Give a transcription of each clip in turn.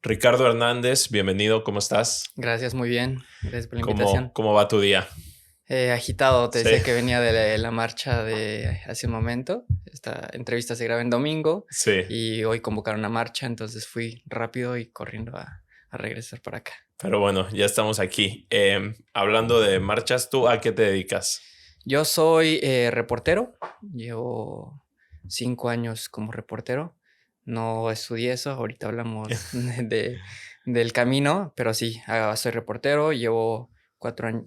Ricardo Hernández, bienvenido, ¿cómo estás? Gracias, muy bien. Gracias por la ¿Cómo, invitación. cómo va tu día? Agitado, te Sí, decía que venía de la marcha de hace un momento. Esta entrevista se graba en domingo sí, y hoy convocaron una marcha, entonces fui rápido y corriendo a regresar para acá. pero bueno, ya estamos aquí. Hablando de marchas, ¿tú a qué te dedicas? Yo soy reportero, llevo 5 años como reportero. No estudié eso, ahorita hablamos del camino, pero sí, soy reportero, llevo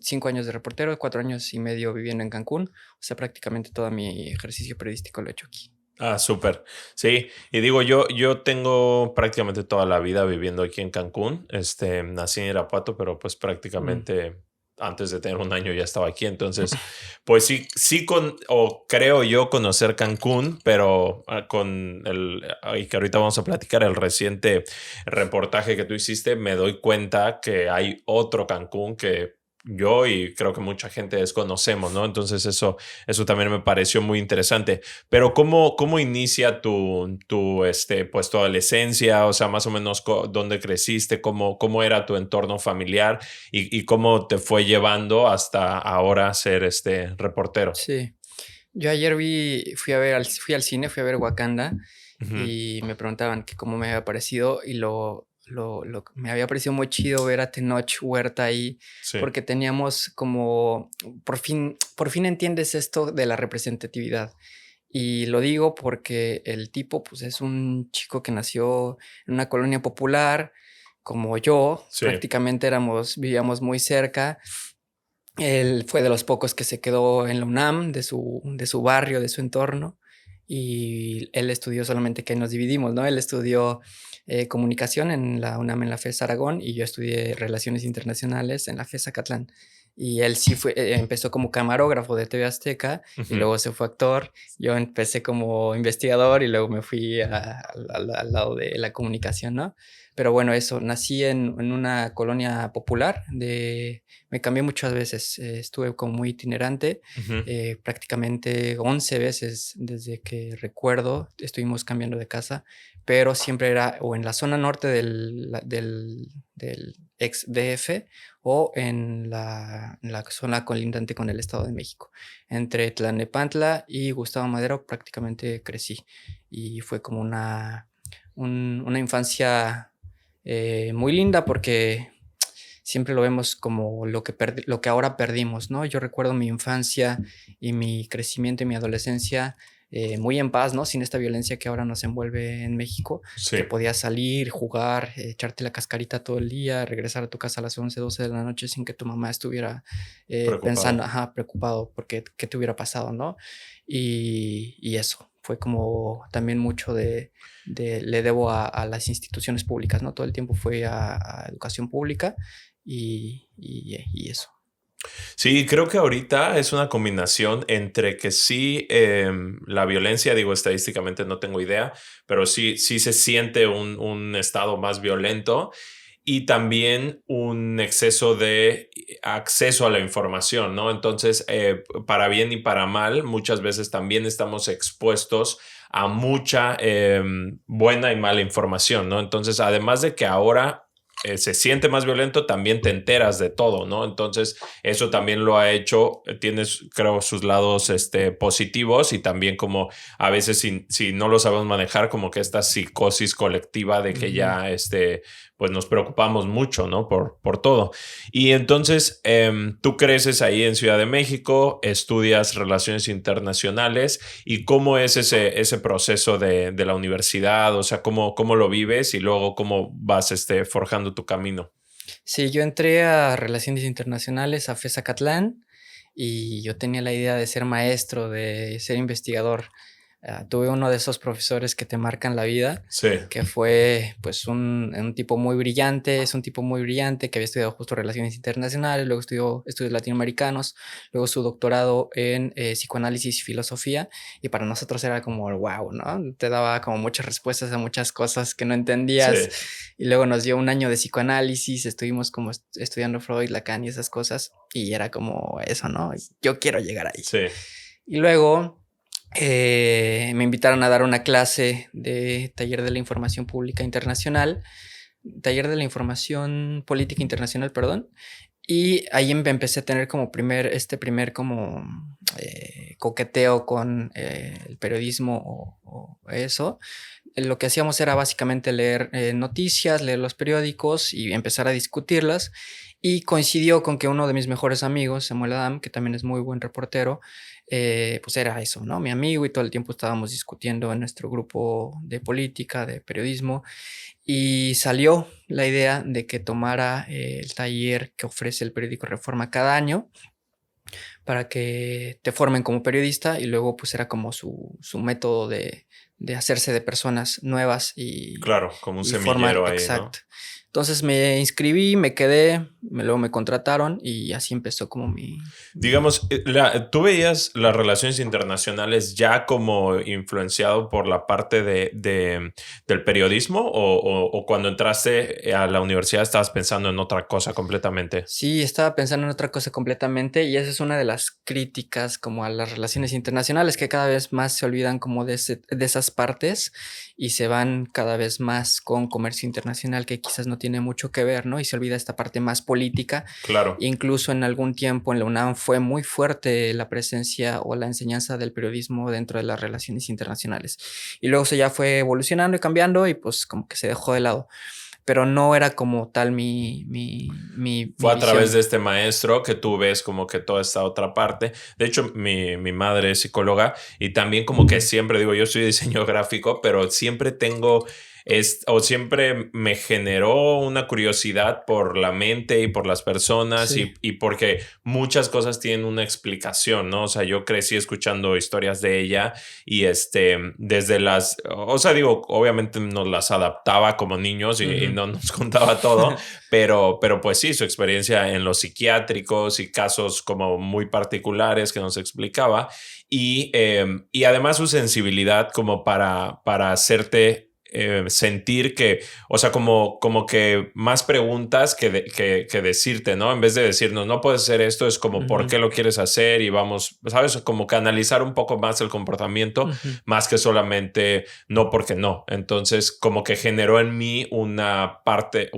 5 años de reportero, 4 años y medio viviendo en Cancún, o sea, prácticamente todo mi ejercicio periodístico lo he hecho aquí. Ah, súper. Sí, y digo, yo tengo prácticamente toda la vida viviendo aquí en Cancún. Nací en Irapuato, pero pues Mm, prácticamente antes de tener un año ya estaba aquí. Entonces, pues sí o creo yo conocer Cancún, pero y que ahorita vamos a platicar el reciente reportaje que tú hiciste, me doy cuenta que hay otro Cancún que yo y creo que mucha gente desconocemos, ¿no? Entonces eso también me pareció muy interesante. Pero ¿cómo inicia pues tu adolescencia? O sea, más o menos dónde creciste, cómo era tu entorno familiar y cómo te fue llevando hasta ahora ser reportero. sí, yo ayer fui al cine, fui a ver Wakanda Ujú. y me preguntaban que cómo me había parecido y me había parecido muy chido ver a Tenoch Huerta ahí Sí, porque teníamos como, por fin entiendes esto de la representatividad. Y lo digo porque el tipo pues es un chico que nació en una colonia popular como yo, sí. prácticamente vivíamos muy cerca. Él fue de los pocos que se quedó en la UNAM, de su barrio, de su entorno, y él estudió solamente que nos dividimos, ¿no? Él estudió comunicación en la UNAM, en la FES Aragón, y yo estudié relaciones internacionales en la FES Acatlán. Y él sí empezó como camarógrafo de TV Azteca y Ujú. luego se fue actor. Yo empecé como investigador y luego me fui al lado de la comunicación, ¿no? Pero bueno, eso, nací en una colonia popular me cambié muchas veces, estuve como muy itinerante, Ujú. prácticamente 11 veces desde que recuerdo estuvimos cambiando de casa, pero siempre era o en la zona norte del ex DF o en la zona colindante con el Estado de México. Entre Tlalnepantla y Gustavo Madero prácticamente crecí y fue como una infancia muy linda porque siempre lo vemos como lo que ahora perdimos, ¿no? Yo recuerdo mi infancia y mi crecimiento y mi adolescencia muy en paz, ¿no? Sin esta violencia que ahora nos envuelve en México, que Sí, podías salir, jugar, echarte la cascarita todo el día, regresar a tu casa a las 11, 12 de la noche sin que tu mamá estuviera pensando, preocupado. ajá, preocupado porque qué te hubiera pasado, ¿no? Y eso, fue como también mucho le debo a las instituciones públicas, ¿no? Todo el tiempo fue a educación pública y eso. Sí, creo que ahorita es una combinación entre que sí, la violencia, digo, estadísticamente no tengo idea, pero sí se siente un estado más violento y también un exceso de acceso a la información, ¿no? Entonces, para bien y para mal, muchas veces también estamos expuestos a mucha buena y mala información, ¿no? Entonces, además de que ahora se siente más violento, también te enteras de todo, ¿no? Entonces, eso también lo ha hecho, tienes, creo, sus lados positivos y también como a veces si no lo sabemos manejar, como que esta psicosis colectiva de que Ujú. ya pues nos preocupamos mucho, ¿no? Por todo. Y entonces, tú creces ahí en Ciudad de México, estudias relaciones internacionales y cómo es ese proceso de la universidad, o sea, cómo lo vives y luego cómo vas forjando tu camino. Sí, yo entré a Relaciones Internacionales a FES Acatlán y yo tenía la idea de ser maestro, de ser investigador. Tuve uno de esos profesores que te marcan la vida, Sí, que fue pues un tipo muy brillante, es un tipo muy brillante que había estudiado justo relaciones internacionales, luego estudió estudios latinoamericanos, luego su doctorado en psicoanálisis y filosofía, y para nosotros era como wow, ¿no? Te daba como muchas respuestas a muchas cosas que no entendías, sí, y luego nos dio un año de psicoanálisis, estuvimos como estudiando Freud, Lacan y esas cosas, y era como eso, ¿no? Yo quiero llegar ahí. sí. Y luego me invitaron a dar una clase de taller de la información pública internacional taller de la información política internacional, perdón. Y ahí empecé a tener como primer como coqueteo con el periodismo o eso. Lo que hacíamos era básicamente leer noticias, leer los periódicos y empezar a discutirlas. Y coincidió con que uno de mis mejores amigos, Samuel Adam, que también es muy buen reportero, pues era eso, ¿no? Mi amigo, y todo el tiempo estábamos discutiendo en nuestro grupo de política, de periodismo, y salió la idea de que tomara el taller que ofrece el periódico Reforma cada año para que te formen como periodista, y luego pues era como su método de hacerse de personas nuevas Claro, como un y formar, semillero ahí, ¿no? exacto. Entonces me inscribí, me quedé, luego me contrataron y así empezó como mi... Digamos, ¿tú veías las relaciones internacionales ya como influenciado por la parte del periodismo o cuando entraste a la universidad estabas pensando en otra cosa completamente? Sí, estaba pensando en otra cosa completamente, y esa es una de las críticas como a las relaciones internacionales, que cada vez más se olvidan como de esas partes y se van cada vez más con comercio internacional, que quizás no tiene mucho que ver, ¿no? Y se olvida esta parte más política. Claro, Incluso en algún tiempo en la UNAM fue muy fuerte la presencia o la enseñanza del periodismo dentro de las relaciones internacionales. Y luego se ya fue evolucionando y cambiando, y pues como que se dejó de lado, pero no era como tal fue mi a través visión. de este maestro que tú ves como que toda esta otra parte. De hecho, mi madre es psicóloga y también como que siempre digo, yo soy diseño gráfico, pero siempre tengo, o siempre me generó una curiosidad por la mente y por las personas Sí. y porque muchas cosas tienen una explicación, ¿no? O sea, yo crecí escuchando historias de ella y desde o sea, digo, obviamente nos las adaptaba como niños y Ujú. no nos contaba todo, pero pues sí, su experiencia en los psiquiátricos y casos como muy particulares que nos explicaba y además su sensibilidad como para hacerte sentir que, o sea, como que más preguntas que decirte, ¿no? En vez de decirnos, no puedes hacer esto, es como, ¿por Ujú, qué lo quieres hacer? Y vamos, ¿sabes? Como que analizar un poco más el comportamiento, ujú. más que solamente no porque no. Entonces, como que generó en mí una parte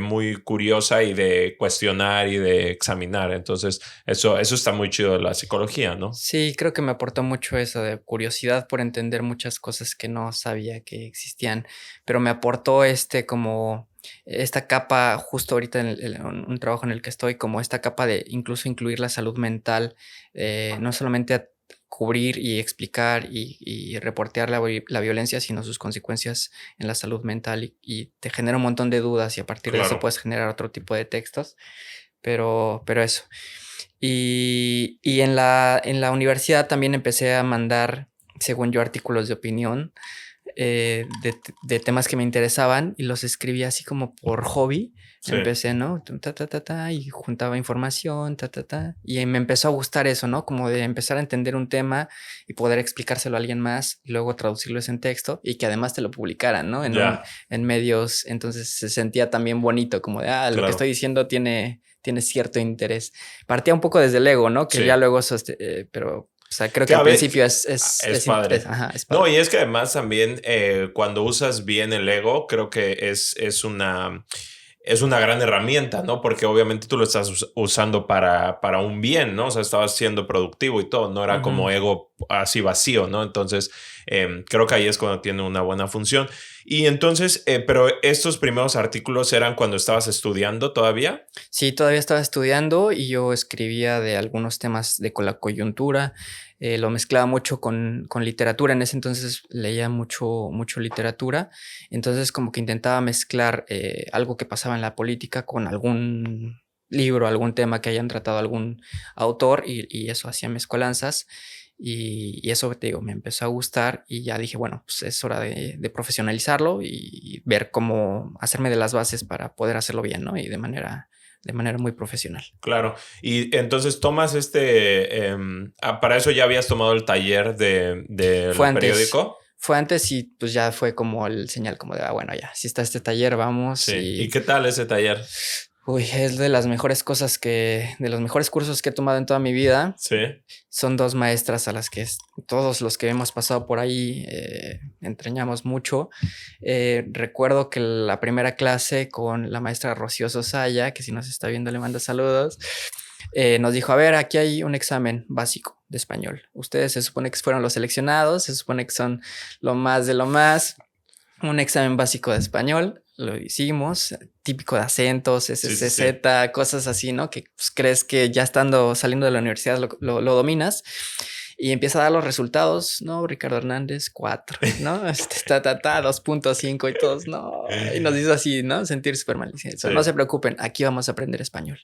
muy curiosa y de cuestionar y de examinar. Entonces, eso está muy chido de la psicología, ¿no? Sí, creo que me aportó mucho eso de curiosidad por entender muchas cosas que no sabía que existían, pero me aportó como esta capa justo ahorita en un trabajo en el que estoy, como esta capa de incluso incluir la salud mental, no solamente a cubrir y explicar y reportear la violencia, sino sus consecuencias en la salud mental, y te genera un montón de dudas, y a partir de eso Claro, puedes generar otro tipo de textos, pero eso. Y en la universidad también empecé a mandar, según yo, artículos de opinión, de temas que me interesaban, y los escribía así como por hobby. sí. Empecé, ¿no? Ta, ta, ta, ta, y juntaba información, ta, ta, ta. Y me empezó a gustar eso, ¿no? Como de empezar a entender un tema y poder explicárselo a alguien más, y luego traducirlo en texto y que además te lo publicaran, ¿no? Ya, En medios. Entonces se sentía también bonito, como de, lo que estoy claro. diciendo tiene cierto interés. Partía un poco desde el ego, ¿no? Que ya Sí. luego, pero, o sea, creo que Que al a ver, principio es, es padre. ajá, es No, padre. y es que además también cuando usas bien el ego, creo que es una gran herramienta, ¿no? Porque obviamente tú lo estás usando para un bien, ¿no? O sea, estabas siendo productivo y todo, no era como Ujú. ego así vacío, ¿no? Entonces, creo que ahí es cuando tiene una buena función. Y entonces, pero estos primeros artículos eran cuando estabas estudiando todavía. Sí, todavía estaba estudiando y yo escribía de algunos temas de con la coyuntura, lo mezclaba mucho con literatura. En ese entonces leía mucho literatura, entonces como que intentaba mezclar algo que pasaba en la política con algún libro, algún tema que hayan tratado algún autor, y eso hacía mezcolanzas. Y eso, te digo, me empezó a gustar, y ya dije, bueno, pues es hora de profesionalizarlo y ver cómo hacerme de las bases para poder hacerlo bien, ¿no? Y de manera muy profesional. Claro. Y entonces tomas para eso ya habías tomado el taller Fue del antes, periódico. fue antes, y pues ya fue como el señal como de, bueno, ya, si está este taller, vamos. Sí. ¿Y qué tal ese taller? Uy, es de las mejores cosas de los mejores cursos que he tomado en toda mi vida. Sí, Son 2 maestras a las que todos los que hemos pasado por ahí, entrañamos mucho. Recuerdo que la primera clase con la maestra Rocío Sosaya, que si nos está viendo le mando saludos, nos dijo: "A ver, aquí hay un examen básico de español. Ustedes se supone que fueron los seleccionados, se supone que son lo más de lo más. Un examen básico de español, lo hicimos, típico de acentos, sí, sí, sí. SSZ, cosas así, ¿no? Que pues, crees que ya saliendo de la universidad lo dominas y empieza a dar los resultados, ¿no? Ricardo Hernández, 4, ¿no? 2.5 y todos, no. Y nos hizo así, ¿no? Sentir súper mal. Sí, No se preocupen, aquí vamos a aprender español.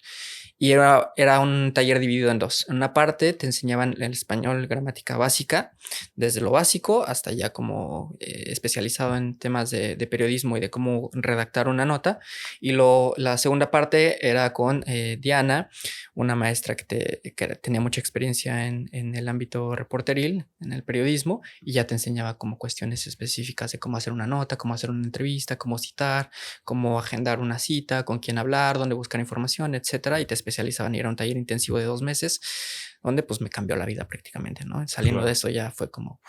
Y era un taller dividido en dos. En una parte te enseñaban el español, gramática básica, desde lo básico hasta ya como especializado en temas de periodismo y de cómo redactar una nota. Y la segunda parte era con Diana, una maestra que tenía mucha experiencia en el ámbito reporteril, en el periodismo, y ya te enseñaba como cuestiones específicas de cómo hacer una nota, cómo hacer una entrevista, cómo citar, cómo agendar una cita, con quién hablar, dónde buscar información, etcétera, y te especializaban y era un taller intensivo de 2 meses, donde pues me cambió la vida prácticamente, ¿no? Saliendo de claro. eso ya fue como,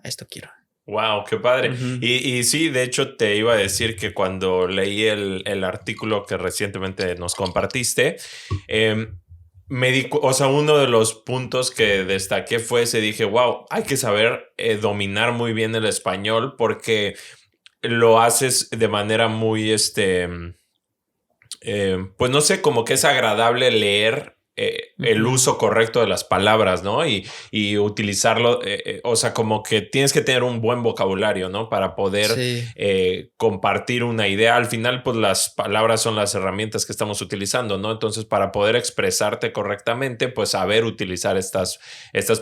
a esto quiero. Wow, qué padre. Ujú. Y sí, de hecho, te iba a decir que cuando leí el artículo que recientemente nos compartiste, o sea, uno de los puntos que destaqué fue ese, dije, wow, hay que saber dominar muy bien el español porque lo haces de manera muy, pues no sé, como que es agradable leer el Ujú. uso correcto de las palabras, ¿no? Y utilizarlo, o sea, como que tienes que tener un buen vocabulario, ¿no? Para poder Sí. compartir una idea. Al final, pues las palabras son las herramientas que estamos utilizando, ¿no? Entonces, para poder expresarte correctamente, pues saber utilizar estas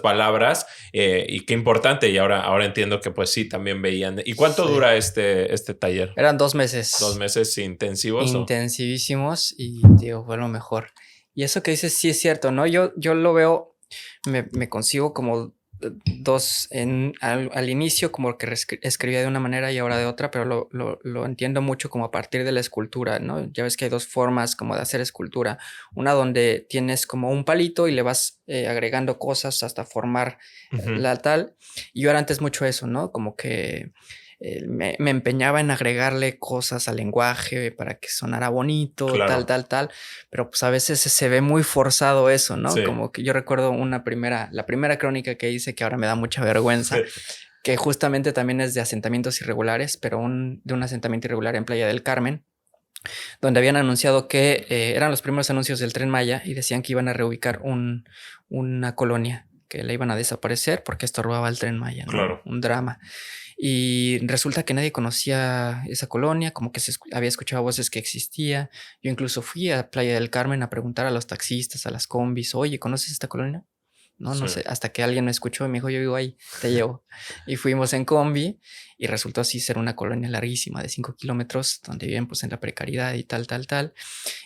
palabras y qué importante. Y ahora entiendo que pues sí, también veían. ¿Y cuánto Sí. dura este taller? Eran 2 ¿2 meses meses intensivos o? intensivísimos y digo, fue lo mejor. Y eso que dices sí es cierto, ¿no? Yo lo veo, me consigo como 2 al inicio como que escribía de una manera y ahora de otra, pero lo entiendo mucho como a partir de la escultura, ¿no? Ya ves que hay 2 formas como de hacer escultura. Una donde tienes como un palito y le vas, agregando cosas hasta formar, Ujú. la tal. Y yo era antes mucho eso, ¿no? Como que, me empeñaba en agregarle cosas al lenguaje para que sonara bonito, tal, Claro, tal, tal, pero, pues, a veces se ve muy forzado eso, ¿no? sí. Como que yo recuerdo la primera crónica que hice, que ahora me da mucha vergüenza, que justamente también es de asentamientos irregulares, pero de un asentamiento irregular en Playa del Carmen, donde habían anunciado que, eran los primeros anuncios del Tren Maya y decían que iban a reubicar una colonia, que la iban a desaparecer porque estorbaba el Tren Maya, ¿no? Claro. Un drama. Y resulta que nadie conocía esa colonia, como que había escuchado voces que existía. Yo incluso fui a Playa del Carmen a preguntar a los taxistas, a las combis: "Oye, ¿conoces esta colonia?". No, Sí, no sé, hasta que alguien me escuchó y me dijo: "Yo vivo ahí, te llevo". Y fuimos en combi y resultó así ser una colonia larguísima de 5 kilómetros, donde viven, pues, en la precariedad y tal, tal, tal.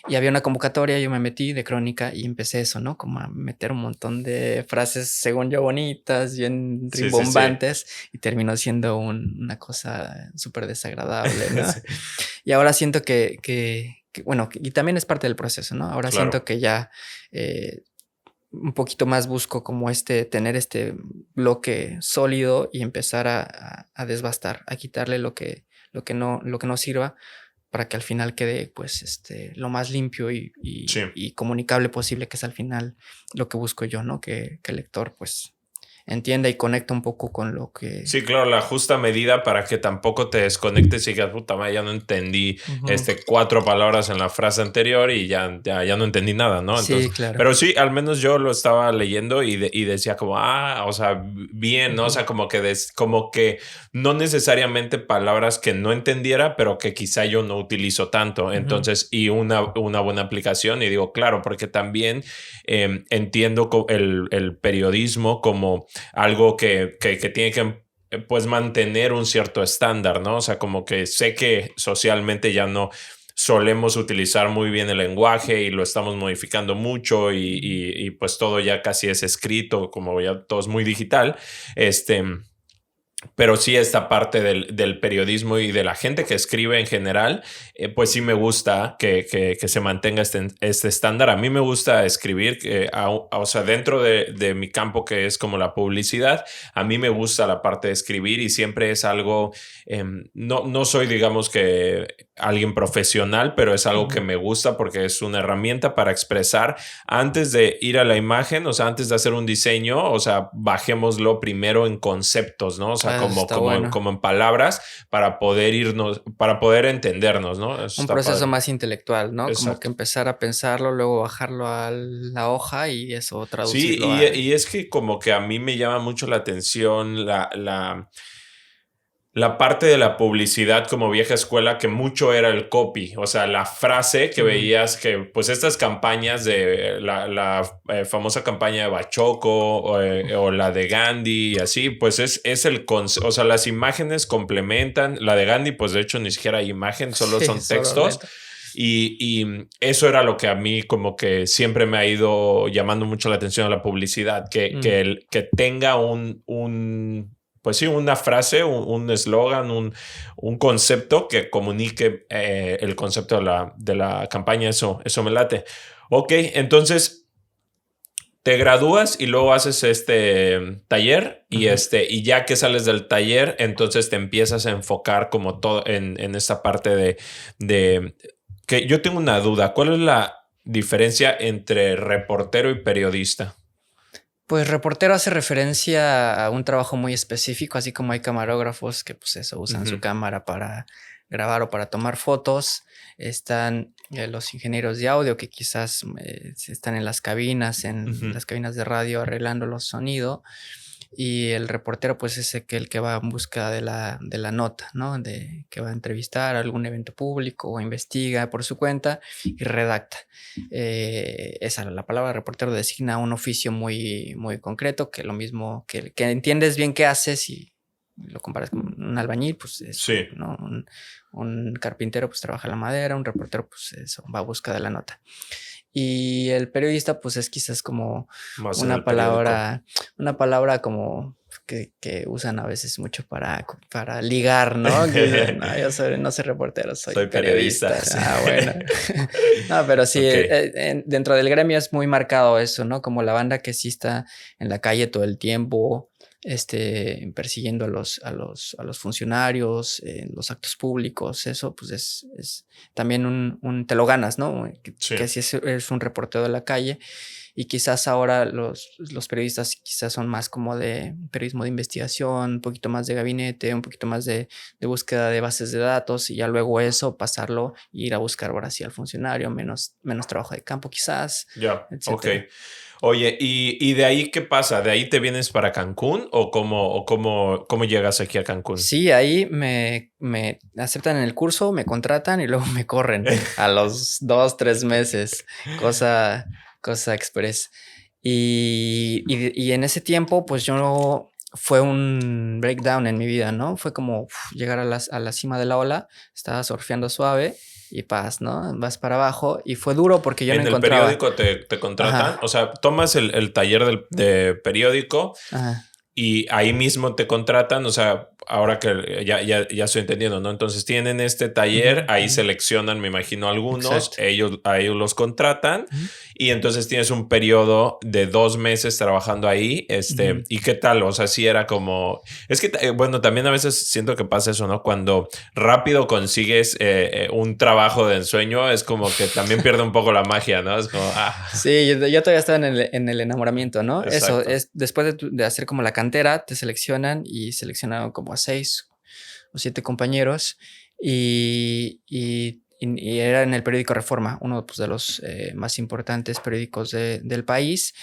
Y había una convocatoria, yo me metí de crónica y empecé eso, ¿no? Como a meter un montón de frases, según yo, bonitas, bien sí, sí, sí. rimbombantes, y terminó siendo una cosa súper desagradable, ¿no? Sí, Y ahora siento bueno, y también es parte del proceso, ¿no? Ahora siento claro. que ya, un poquito más busco como tener este bloque sólido y empezar a desbastar, a quitarle lo que no sirva para que al final quede, pues, lo más limpio Sí. y comunicable posible, que es al final lo que busco yo, ¿no? Que el lector, pues, entienda y conecte un poco con lo que. Sí, claro, la justa medida para que tampoco te desconectes y digas, puta madre, ya no entendí Ujú. 4 palabras en la frase anterior y ya no entendí nada, ¿no? Sí, Entonces, claro. pero sí, al menos yo lo estaba leyendo y decía como, o sea, bien, ¿no? O Ujú, sea, como que no necesariamente palabras que no entendiera, pero que quizá yo no utilizo tanto. ujú. Entonces, y una buena aplicación. Y digo, claro, porque también entiendo el periodismo como algo que tiene que pues mantener un cierto estándar, ¿no? O sea, como que sé que socialmente ya no solemos utilizar muy bien el lenguaje y lo estamos modificando mucho y pues todo ya casi es escrito, como ya todo es muy digital. Este, Pero sí esta parte del periodismo y de la gente que escribe en general, pues sí me gusta que se mantenga este estándar. A mí me gusta escribir, o sea, dentro de mi campo que es como la publicidad, a mí me gusta la parte de escribir y siempre es algo, no soy digamos que alguien profesional, pero es algo que Ujú. me gusta porque es una herramienta para expresar antes de ir a la imagen, o sea, antes de hacer un diseño, o sea, bajémoslo primero en conceptos, ¿no? O sea, Ah, eso está bueno. como en palabras para poder irnos, para poder entendernos, ¿no? Eso Un está proceso padre. más intelectual, ¿no? Como que Exacto. empezar a pensarlo, luego bajarlo a la hoja y eso Sí, traducirlo a... y es que como que a mí me llama mucho la atención la parte de la publicidad como vieja escuela, que mucho era el copy, o sea, la frase que Ujú. veías que, pues estas campañas de la famosa campaña de Bachoco o la de Gandhi y así, pues es o sea, las imágenes complementan, la de Gandhi, pues de hecho ni siquiera hay imagen, solo Sí, son solo textos. lento. Y eso era lo que a mí como que siempre me ha ido llamando mucho la atención a la publicidad, Mm. que tenga pues sí, una frase, un eslogan, un concepto que comunique el concepto de la campaña. Eso me late. Ok, entonces te gradúas y luego haces este taller Ujú. y ya que sales del taller, entonces te empiezas a enfocar como todo en esta parte de que yo tengo una duda. ¿Cuál es la diferencia entre reportero y periodista? Pues reportero hace referencia a un trabajo muy específico, así como hay camarógrafos que pues eso usan su Ujú, cámara para grabar o para tomar fotos. Están los ingenieros de audio que quizás están en ujú. las cabinas de radio arreglando los sonidos. Y el reportero, pues, es el que va en busca de la nota, ¿no? De que va a entrevistar a algún evento público o investiga por su cuenta y redacta. Esa, la palabra reportero designa un oficio muy, muy concreto, que lo mismo que entiendes bien qué haces y lo comparas con un albañil, pues eso, Sí, ¿no? Un carpintero, pues trabaja la madera, un reportero, pues eso, va a busca de la nota. Y el periodista, pues, es quizás como más en una el periódico. palabra una palabra como que usan a veces mucho para ligar, ¿no? Que dicen: "No, yo no soy reportero, soy Soy periodista. periodista". Sí. Ah, bueno. No, pero sí, Ok, dentro del gremio es muy marcado eso, ¿no? Como la banda que sí está en la calle todo el tiempo, persiguiendo a los funcionarios en los actos públicos, eso, pues, es también un te lo ganas, ¿no? sí. Que si es un reportero de la calle y quizás ahora los periodistas quizás son más como de periodismo de investigación, un poquito más de gabinete, un poquito más de búsqueda de bases de datos y ya luego eso pasarlo, ir a buscar ahora sí al funcionario, menos trabajo de campo quizás, Ya, ok. etcétera. Oye, ¿y de ahí qué pasa? ¿De ahí te vienes para Cancún cómo llegas aquí a Cancún? Sí, ahí me aceptan en el curso, me contratan y luego me corren a los 2 3 meses, cosa cosa express. Y en ese tiempo, pues, yo fue un breakdown en mi vida, ¿no? Fue como llegar a la cima de la ola, estaba surfeando suave y paz, ¿no? Vas para abajo y fue duro porque yo no ¿En el encontraba. periódico te contratan? Ajá, O sea, tomas el taller de periódico ajá, y ahí mismo te contratan, o sea, ahora que ya estoy entendiendo, ¿no? Entonces tienen este ujú, taller, ahí ujú, seleccionan, me imagino, algunos, exacto. a ellos los contratan Ujú, y entonces tienes un periodo de 2 meses trabajando ahí, ujú. ¿y qué tal? O sea, sí era como, es que, bueno, también a veces siento que pasa eso, ¿no? Cuando rápido consigues un trabajo de ensueño, es como que también pierde un poco la magia, ¿no? Es como, Sí, yo todavía estaba en el enamoramiento, ¿no? Eso, exacto. es después de hacer como la cantera, te seleccionan y seleccionaron como a 6 o 7 compañeros y era en el periódico Reforma, uno, pues, de los, más importantes periódicos del país,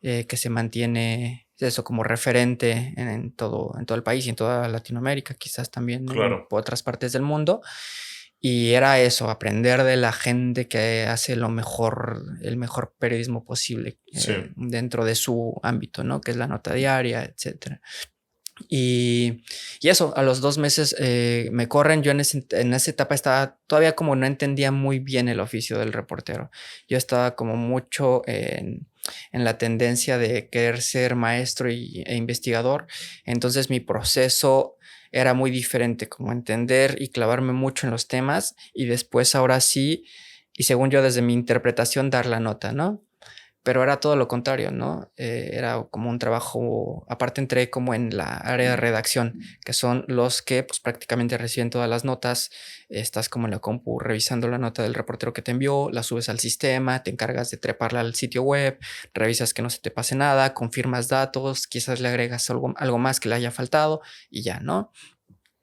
que se mantiene eso como referente en todo el país y en toda Latinoamérica, quizás también en Claro, otras partes del mundo. Y era eso, aprender de la gente que hace lo mejor, el mejor periodismo posible, sí. dentro de su ámbito, ¿no? Que es la nota diaria, etcétera. Y y eso, a los 2 meses, me corren. Yo en esa etapa estaba todavía como no entendía muy bien el oficio del reportero. Yo estaba como mucho en la tendencia de querer ser maestro e investigador. Entonces mi proceso era muy diferente, como entender y clavarme mucho en los temas y después ahora sí, y según yo desde mi interpretación dar la nota, ¿no? Pero era todo lo contrario, ¿no? Era como un trabajo, aparte entré como en la área de redacción, que son los que pues prácticamente reciben todas las notas, estás como en la compu revisando la nota del reportero que te envió, la subes al sistema, te encargas de treparla al sitio web, revisas que no se te pase nada, confirmas datos, quizás le agregas algo más que le haya faltado y ya, ¿no?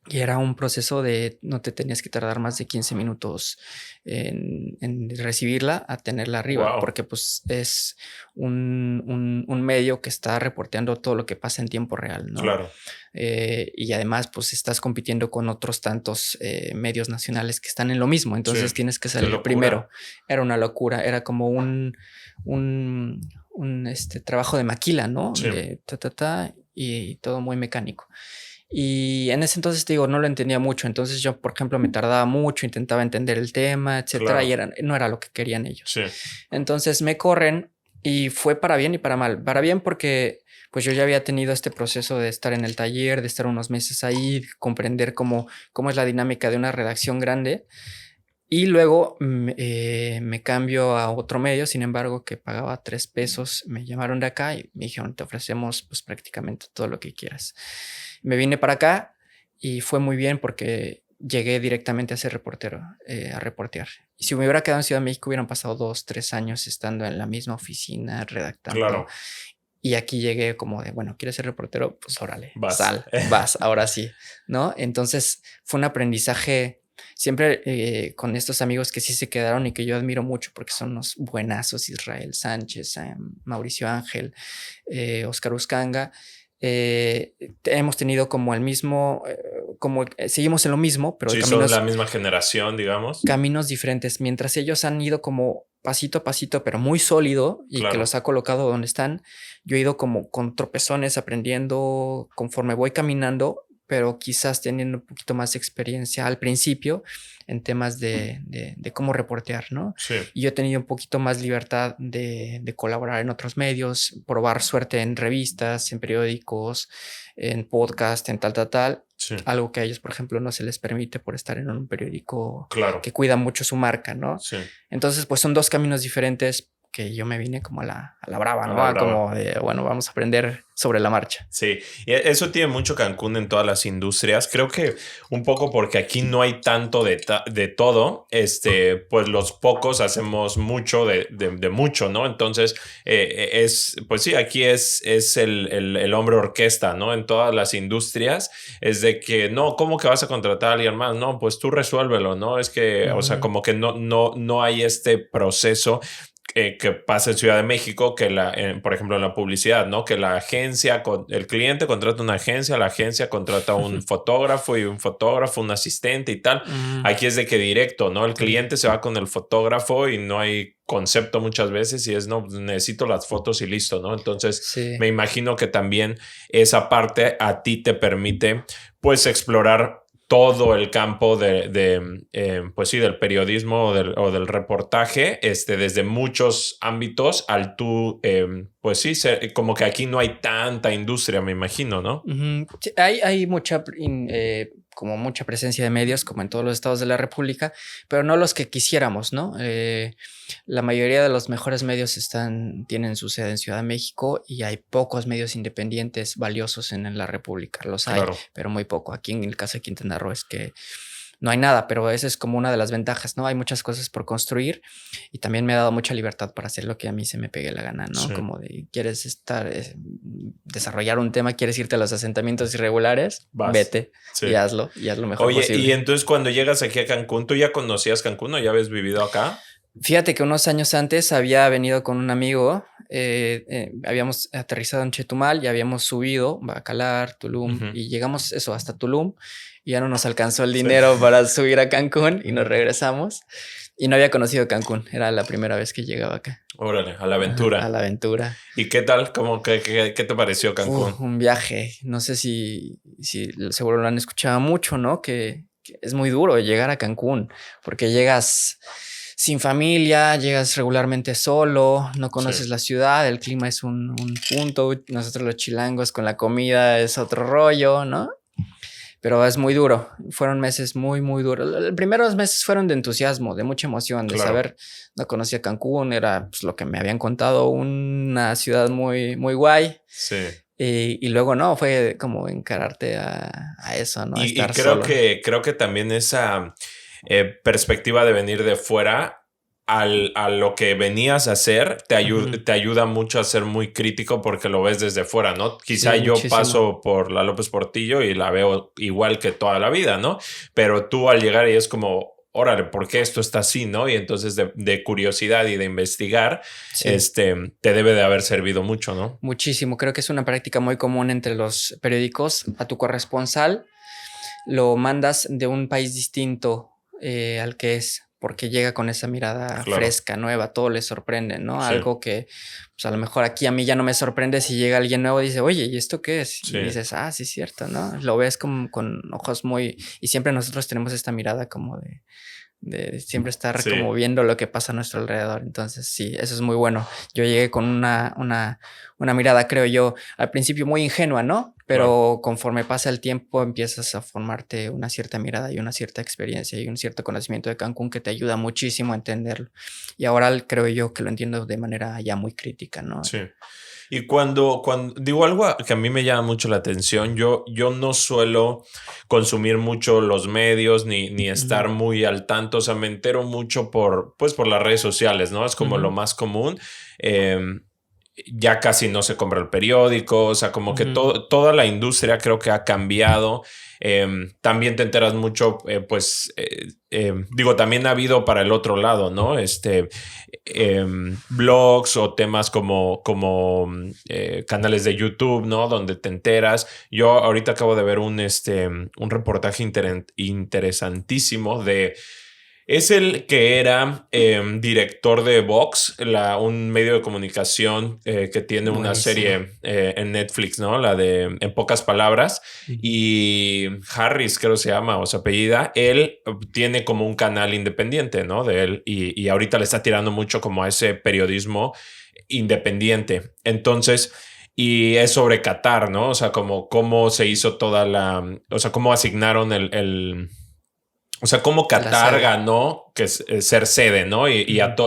Y era un proceso de no te tenías que tardar más de 15 minutos en recibirla a tenerla arriba, Wow. porque pues es un medio que está reporteando todo lo que pasa en tiempo real, ¿no? Claro. Y además pues estás compitiendo con otros tantos medios nacionales que están en lo mismo, Sí. entonces tienes que Qué salir locura. primero. Era una locura, era como un trabajo de maquila, ¿no? Sí. De y todo muy mecánico. Y en ese entonces, te digo, no lo entendía mucho. Entonces yo, por ejemplo, me tardaba mucho, intentaba entender el tema, etcétera, y Claro. no era lo que querían ellos. Sí. Entonces me corren y fue para bien y para mal. Para bien porque pues yo ya había tenido este proceso de estar en el taller, de estar unos meses ahí, comprender cómo es la dinámica de una redacción grande. Y luego me cambio a otro medio, sin embargo, que pagaba 3 pesos. Me llamaron de acá y me dijeron, te ofrecemos pues prácticamente todo lo que quieras. Me vine para acá y fue muy bien porque llegué directamente a ser reportero, a reportear. Y si me hubiera quedado en Ciudad de México, hubieran pasado 2, 3 años estando en la misma oficina, redactando. Claro. Y aquí llegué como de, bueno, ¿quieres ser reportero? Pues órale, Vas. vas, ahora sí, ¿no? Entonces fue un aprendizaje siempre con estos amigos que sí se quedaron y que yo admiro mucho porque son unos buenazos, Israel Sánchez, Mauricio Ángel, Oscar Uscanga. Hemos tenido como el mismo, seguimos en lo mismo, pero Sí, son la misma generación, digamos. caminos diferentes, mientras ellos han ido como pasito a pasito, pero muy sólido y que Claro. los ha colocado donde están. Yo he ido como con tropezones aprendiendo conforme voy caminando, pero quizás teniendo un poquito más de experiencia al principio en temas de cómo reportear, ¿no? Sí. Y yo he tenido un poquito más libertad de colaborar en otros medios, probar suerte en revistas, en periódicos, en podcast, en tal. Sí. Algo que a ellos, por ejemplo, no se les permite por estar en un periódico Claro. que cuida mucho su marca, ¿no? Sí. Entonces, pues son dos caminos diferentes que yo me vine como a la brava, ¿no? A la brava. Como de, bueno, vamos a aprender sobre la marcha. Sí, y eso tiene mucho Cancún en todas las industrias. Creo que un poco porque aquí no hay tanto de todo, pues los pocos hacemos mucho de mucho, ¿no? Entonces, pues sí, aquí es el hombre orquesta, ¿no? En todas las industrias es de que, no, ¿cómo que vas a contratar a alguien más? No, pues tú resuélvelo, ¿no? Es que, o sea, como que no hay este proceso que pasa en Ciudad de México, que por ejemplo en la publicidad, ¿no? Que la agencia, el cliente contrata una agencia, la agencia contrata un fotógrafo y un fotógrafo, un asistente y tal. Aquí es de que directo, ¿no? El cliente se va con el fotógrafo y no hay concepto muchas veces y es, no, necesito las fotos y listo, ¿no? Entonces Sí. me imagino que también esa parte a ti te permite pues explorar todo el campo pues sí, del periodismo o del reportaje, desde muchos ámbitos al tú, pues sí, como que aquí no hay tanta industria, me imagino, ¿no? Sí, hay mucha, como mucha presencia de medios, como en todos los estados de la República, pero no los que quisiéramos, ¿no? La mayoría de los mejores medios tienen su sede en Ciudad de México y hay pocos medios independientes valiosos en la República. Los hay, Claro. pero muy poco. Aquí en el caso de Quintana Roo es que no hay nada, pero esa es como una de las ventajas, ¿no? Hay muchas cosas por construir y también me ha dado mucha libertad para hacer lo que a mí se me pegue la gana, ¿no? Sí. Como de, quieres desarrollar un tema, quieres irte a los asentamientos irregulares, vete sí. y hazlo mejor posible. Oye, y entonces cuando llegas aquí a Cancún, ¿tú ya conocías Cancún o ya habías vivido acá? Fíjate que unos años antes había venido con un amigo, habíamos aterrizado en Chetumal y habíamos subido Bacalar, Tulum, y llegamos hasta Tulum y ya no nos alcanzó el dinero para subir a Cancún y nos regresamos y no había conocido Cancún, era la primera vez que llegaba acá. Órale, a la aventura. A la aventura. ¿Y qué tal? ¿Qué te pareció Cancún? Un viaje, no sé si seguro lo han escuchado mucho, ¿no? Que es muy duro llegar a Cancún porque llegas sin familia, llegas regularmente solo, no Sí, conoces la ciudad, el clima es un punto, nosotros los chilangos con la comida es otro rollo, ¿no? Pero es muy duro, fueron meses muy, muy duros. Los primeros meses fueron de entusiasmo, de mucha emoción, de claro. saber, no conocía Cancún, era pues, lo que me habían contado, una ciudad muy, muy guay. Sí. Y luego no, fue como encararte a eso, ¿no? A Y estar solo. creo que también esa perspectiva de venir de fuera a lo que venías a hacer Ujú. te ayuda mucho a ser muy crítico porque lo ves desde fuera, ¿no? Quizá Sí, yo muchísimo. paso por la López Portillo y la veo igual que toda la vida, ¿no? Pero tú al llegar y es como, órale, ¿por qué esto está así, no? Y entonces de curiosidad y de investigar, Sí, te debe de haber servido mucho, ¿no? muchísimo. Creo que es una práctica muy común entre los periódicos. A tu corresponsal lo mandas de un país distinto al que es, porque llega con esa mirada Claro, fresca, nueva, todo le sorprende, ¿no? sí, Algo que pues a lo mejor aquí a mí ya no me sorprende si llega alguien nuevo y dice, oye, ¿y esto qué es? sí, Y dices, ah, sí, es cierto, ¿no? Lo ves como, con ojos muy... Y siempre nosotros tenemos esta mirada como de siempre estar sí, como viendo lo que pasa a nuestro alrededor. Entonces, sí, eso es muy bueno. Yo llegué con una mirada, creo yo, al principio muy ingenua, ¿no? claro. Pero conforme pasa el tiempo empiezas a formarte una cierta mirada y una cierta experiencia y un cierto conocimiento de Cancún que te ayuda muchísimo a entenderlo. Y ahora creo yo que lo entiendo de manera ya muy crítica, ¿no? Sí. Y cuando digo algo que a mí me llama mucho la atención, yo no suelo consumir mucho los medios ni Ujú, estar muy al tanto, o sea, me entero mucho pues por las redes sociales, ¿no? Es como lo ujú, más común. Em, ya casi no se compra el periódico, o sea, como que ujú. toda la industria creo que ha cambiado. También te enteras mucho, digo, también ha habido para el otro lado, ¿no? Blogs o temas como canales de YouTube, ¿no? Donde te enteras. Yo ahorita acabo de ver un reportaje interesantísimo de es el que era director de Vox, un medio de comunicación que tiene una Buenísimo. serie en Netflix, ¿no? La de En pocas palabras. Ujú. Y Harris, creo que se llama, o se apellida. Él tiene como un canal independiente, ¿no? De él. Y ahorita le está tirando mucho como a ese periodismo independiente. Entonces, y es sobre Qatar, ¿no? O sea, como cómo se hizo o sea, cómo asignaron o sea, cómo La Qatar sede. ganó que ser sede, ¿no? Ujú.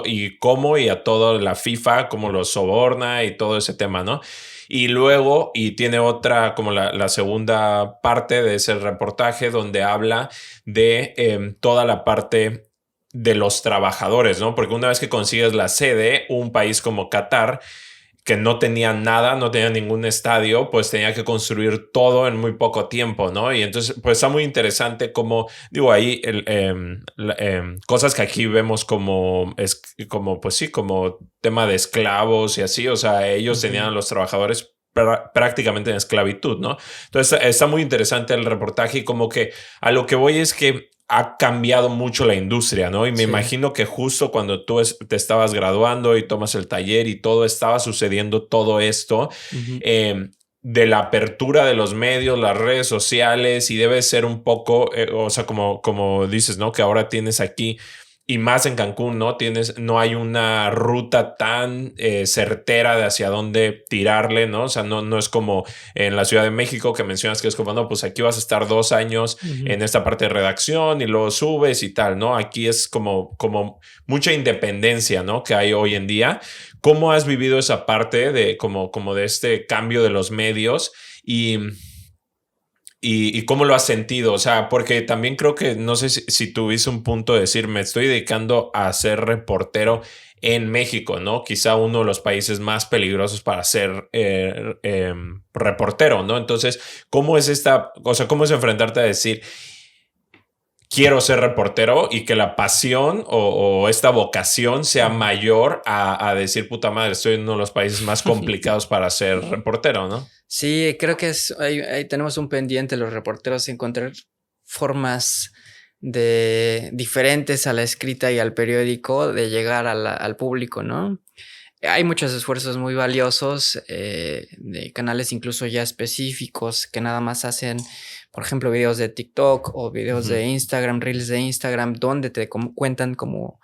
Y cómo y a toda la FIFA, cómo lo soborna y todo ese tema, ¿no? Y luego, y tiene otra, como la segunda parte de ese reportaje, donde habla de toda la parte de los trabajadores, ¿no? Porque una vez que consigues la sede, un país como Qatar que no tenía nada, no tenía ningún estadio, pues tenía que construir todo en muy poco tiempo, ¿no? Y entonces, pues está muy interesante como, digo, ahí cosas que aquí vemos como, pues sí, como tema de esclavos y así, o sea, ellos tenían Ujú. a los trabajadores prácticamente en esclavitud, ¿no? Entonces está muy interesante el reportaje y como que a lo que voy es que ha cambiado mucho la industria, ¿no? Y me Sí. imagino que justo cuando tú te estabas graduando y tomas el taller y todo estaba sucediendo todo esto, Ujú. eh, de la apertura de los medios, las redes sociales y debe ser un poco, o sea, como dices, ¿no? Que ahora tienes aquí y más en Cancún, ¿no? No hay una ruta tan certera de hacia dónde tirarle, ¿no? O sea, no es como en la Ciudad de México que mencionas que es como, no, pues aquí vas a estar 2 años Ujú. en esta parte de redacción y luego subes y tal, ¿no? Aquí es como mucha independencia, ¿no? Que hay hoy en día. ¿Cómo has vivido esa parte de como de este cambio de los medios y, y cómo lo has sentido? O sea, porque también creo que no sé si tuviste un punto de decir, me estoy dedicando a ser reportero en México, ¿no? Quizá uno de los países más peligrosos para ser reportero, ¿no? Entonces, ¿cómo es o sea, cómo es enfrentarte a decir, quiero ser reportero y que la pasión o esta vocación sea Ujú. mayor a decir, puta madre, estoy en uno de los países más complicados para ser reportero, ¿no? Sí, creo que ahí tenemos un pendiente los reporteros, encontrar formas de diferentes a la escrita y al periódico de llegar al público, ¿no? Hay muchos esfuerzos muy valiosos de canales incluso ya específicos que nada más hacen por ejemplo, videos de TikTok o videos de Ujú. Instagram, reels de Instagram, donde te cuentan como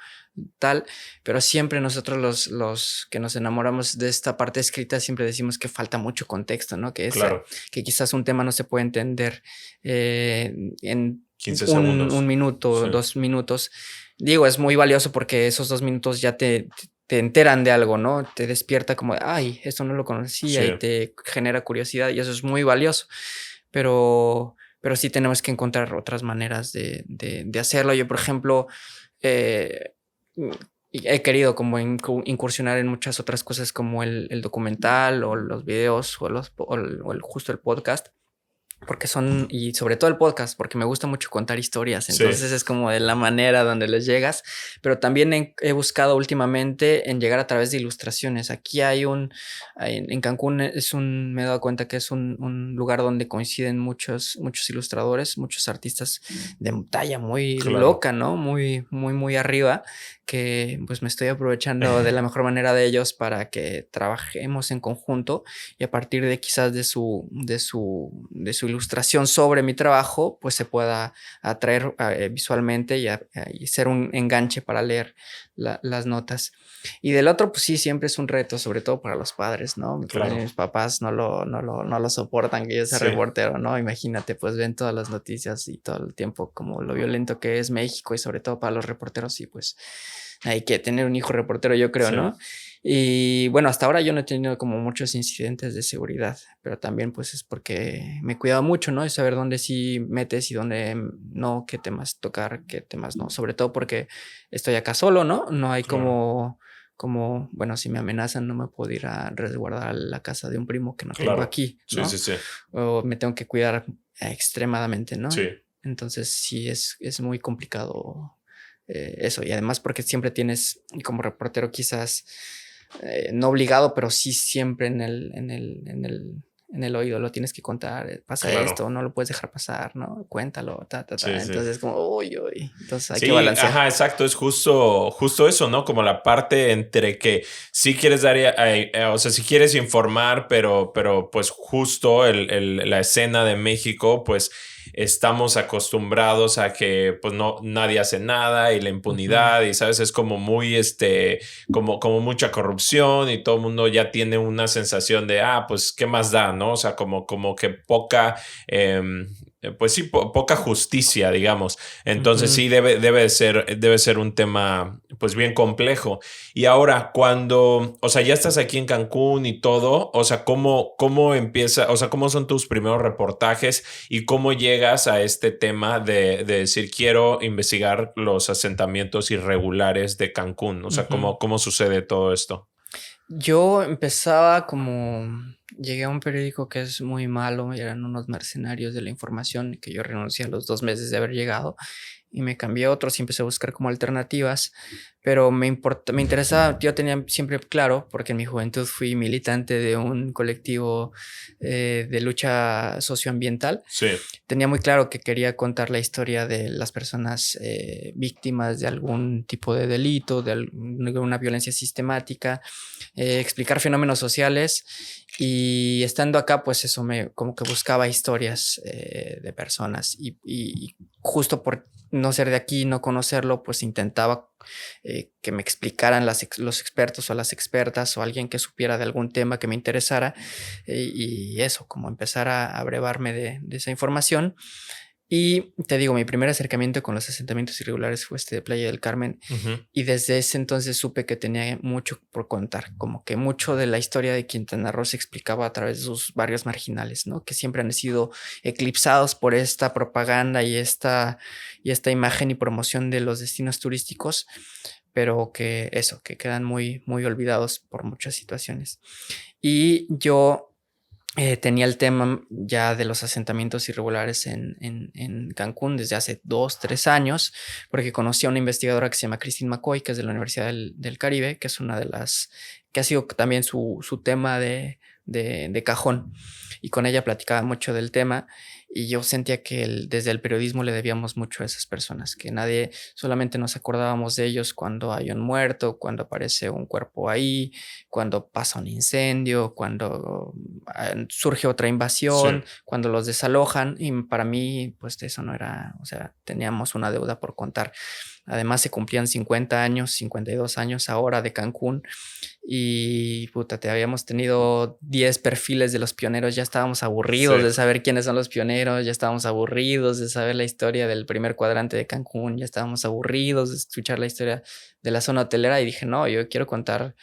tal, pero siempre nosotros los que nos enamoramos de esta parte escrita siempre decimos que falta mucho contexto, ¿no? Claro, Que quizás un tema no se puede entender en 15 un segundos. minuto, Sí, 2 minutos. Digo, es muy valioso porque esos 2 minutos ya te enteran de algo, ¿no? Te despierta como, ay, esto no lo conocía sí, y te genera curiosidad y eso es muy valioso. Pero sí tenemos que encontrar otras maneras de hacerlo. Yo, por ejemplo, eh, mm, he querido como incursionar en muchas otras cosas como el documental o los videos o justo el podcast. Porque son, y sobre todo el podcast, porque me gusta mucho contar historias, sí, entonces es como de la manera donde les llegas, pero también he buscado últimamente en llegar a través de ilustraciones. Aquí en Cancún me he dado cuenta que es un lugar donde coinciden muchos ilustradores, muchos artistas de talla muy claro. loca, ¿no? Muy arriba, que pues me estoy aprovechando de la mejor manera de ellos para que trabajemos en conjunto y a partir de quizás de su ilustración sobre mi trabajo, pues se pueda atraer visualmente y ser un enganche para leer las notas. Y del otro, pues sí, siempre es un reto, sobre todo para los padres, ¿no? Por ahí Claro, mis papás no lo soportan que yo sea sí, reportero, ¿no? Imagínate, pues ven todas las noticias y todo el tiempo como lo violento que es México y sobre todo para los reporteros, y pues hay que tener un hijo reportero, yo creo, sí, ¿no? Y bueno, hasta ahora yo no he tenido como muchos incidentes de seguridad, pero también pues es porque me he cuidado mucho, ¿no? Y saber dónde sí metes y dónde no, qué temas tocar, qué temas no. Sobre todo porque estoy acá solo, ¿no? No hay claro, bueno, si me amenazan no me puedo ir a resguardar a la casa de un primo que no tengo claro. aquí, Sí, ¿no? sí, sí, O me tengo que cuidar extremadamente, ¿no? sí, Entonces sí es muy complicado eso. Y además porque siempre tienes como reportero quizás no obligado, pero sí siempre en el oído lo tienes que contar. Pasa claro. esto, no lo puedes dejar pasar, ¿no? Cuéntalo, ta, ta, Sí, ta. sí. Entonces, como, uy, uy. Entonces hay que Sí, balancear. ajá, exacto, es justo eso, ¿no? Como la parte entre que sí quieres dar, o sea, sí quieres informar, pero pues justo la escena de México, pues estamos acostumbrados a que pues no, nadie hace nada y la Ujú, impunidad y, ¿sabes? Es como muy, como mucha corrupción y todo el mundo ya tiene una sensación de, pues, ¿qué más da, no? O sea, como que poca, pues sí, poca justicia, digamos. Entonces ujú. sí debe ser un tema pues bien complejo. Y ahora cuando, o sea, ya estás aquí en Cancún y todo, o sea, ¿cómo empieza, o sea, cómo son tus primeros reportajes y cómo llegas a este tema de decir quiero investigar los asentamientos irregulares de Cancún? O sea, Ujú. ¿cómo sucede todo esto? Yo empezaba llegué a un periódico que es muy malo, eran unos mercenarios de la información, que yo renuncié a los 2 meses de haber llegado y me cambié a otros y empecé a buscar como alternativas, pero me interesaba, yo tenía siempre claro, porque en mi juventud fui militante de un colectivo de lucha socioambiental. Sí, Tenía muy claro que quería contar la historia de las personas víctimas de algún tipo de delito, de alguna violencia sistemática, explicar fenómenos sociales y estando acá, pues eso como que buscaba historias de personas y justo por no ser de aquí, no conocerlo, pues intentaba que me explicaran los expertos o las expertas o alguien que supiera de algún tema que me interesara y eso, como empezar a brevarme de esa información. Y te digo, mi primer acercamiento con los asentamientos irregulares fue de Playa del Carmen ujú, y desde ese entonces supe que tenía mucho por contar, como que mucho de la historia de Quintana Roo se explicaba a través de sus barrios marginales, ¿no? Que siempre han sido eclipsados por esta propaganda y esta imagen y promoción de los destinos turísticos, pero que quedan muy olvidados por muchas situaciones. Y yo tenía el tema ya de los asentamientos irregulares en Cancún desde hace 2, 3 años, porque conocí a una investigadora que se llama Christine McCoy, que es de la Universidad del Caribe, que es una de las, que ha sido también su tema de cajón. Y con ella platicaba mucho del tema y yo sentía que desde el periodismo le debíamos mucho a esas personas, que nadie, solamente nos acordábamos de ellos cuando hay un muerto, cuando aparece un cuerpo ahí, cuando pasa un incendio, cuando surge otra Sí, invasión, cuando los desalojan, y para mí, pues eso no era, o sea, teníamos una deuda por contar. Además, se cumplían 50 años, 52 años ahora de Cancún y puta, te habíamos tenido 10 perfiles de los pioneros, ya estábamos sí, aburridos de saber quiénes son los pioneros, ya estábamos aburridos de saber la historia del primer cuadrante de Cancún, ya estábamos aburridos de escuchar la historia de la zona hotelera y dije, no, yo quiero contar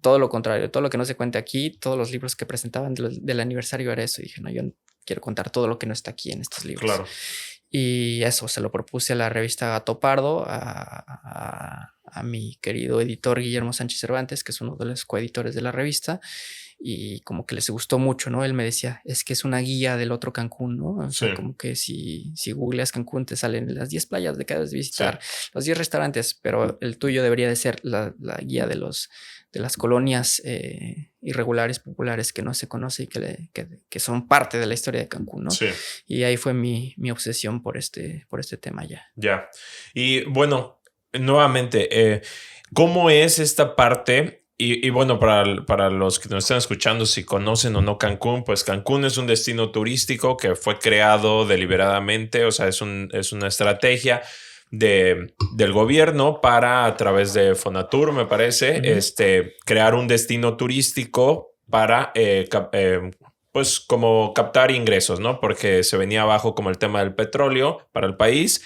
todo lo contrario, todo lo que no se cuenta aquí, todos los libros que presentaban del aniversario era eso. Y dije, no, yo quiero contar todo lo que no está aquí en estos libros. claro. Y eso se lo propuse a la revista Gato Pardo, a mi querido editor Guillermo Sánchez Cervantes, que es uno de los coeditores de la revista, y como que les gustó mucho, ¿no? Él me decía, es que es una guía del otro Cancún, ¿no? O Sí, sea, como que si googleas Cancún te salen las 10 playas de que debes sí, visitar, los 10 restaurantes, pero el tuyo debería de ser la guía de las colonias irregulares populares que no se conoce y que son parte de la historia de Cancún, ¿no? sí, Y ahí fue mi obsesión por este tema ya. ya. Y bueno, nuevamente, ¿cómo es esta parte? Y bueno, para los que nos están escuchando, si conocen o no Cancún, pues Cancún es un destino turístico que fue creado deliberadamente, o sea, es una estrategia del gobierno para, a través de Fonatur, me parece, Ujú. crear un destino turístico para, pues, como captar ingresos, ¿no? Porque se venía abajo como el tema del petróleo para el país.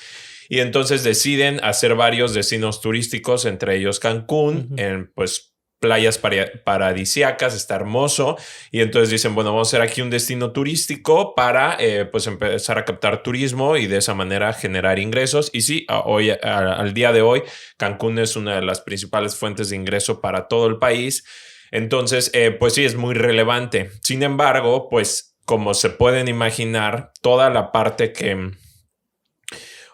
Y entonces deciden hacer varios destinos turísticos, entre ellos Cancún, Ujú. en pues playas paradisíacas, está hermoso. Y entonces dicen, bueno, vamos a hacer aquí un destino turístico para pues empezar a captar turismo y de esa manera generar ingresos. Y sí, hoy, al día de hoy, Cancún es una de las principales fuentes de ingreso para todo el país. Entonces, pues sí, es muy relevante. Sin embargo, pues como se pueden imaginar, toda la parte que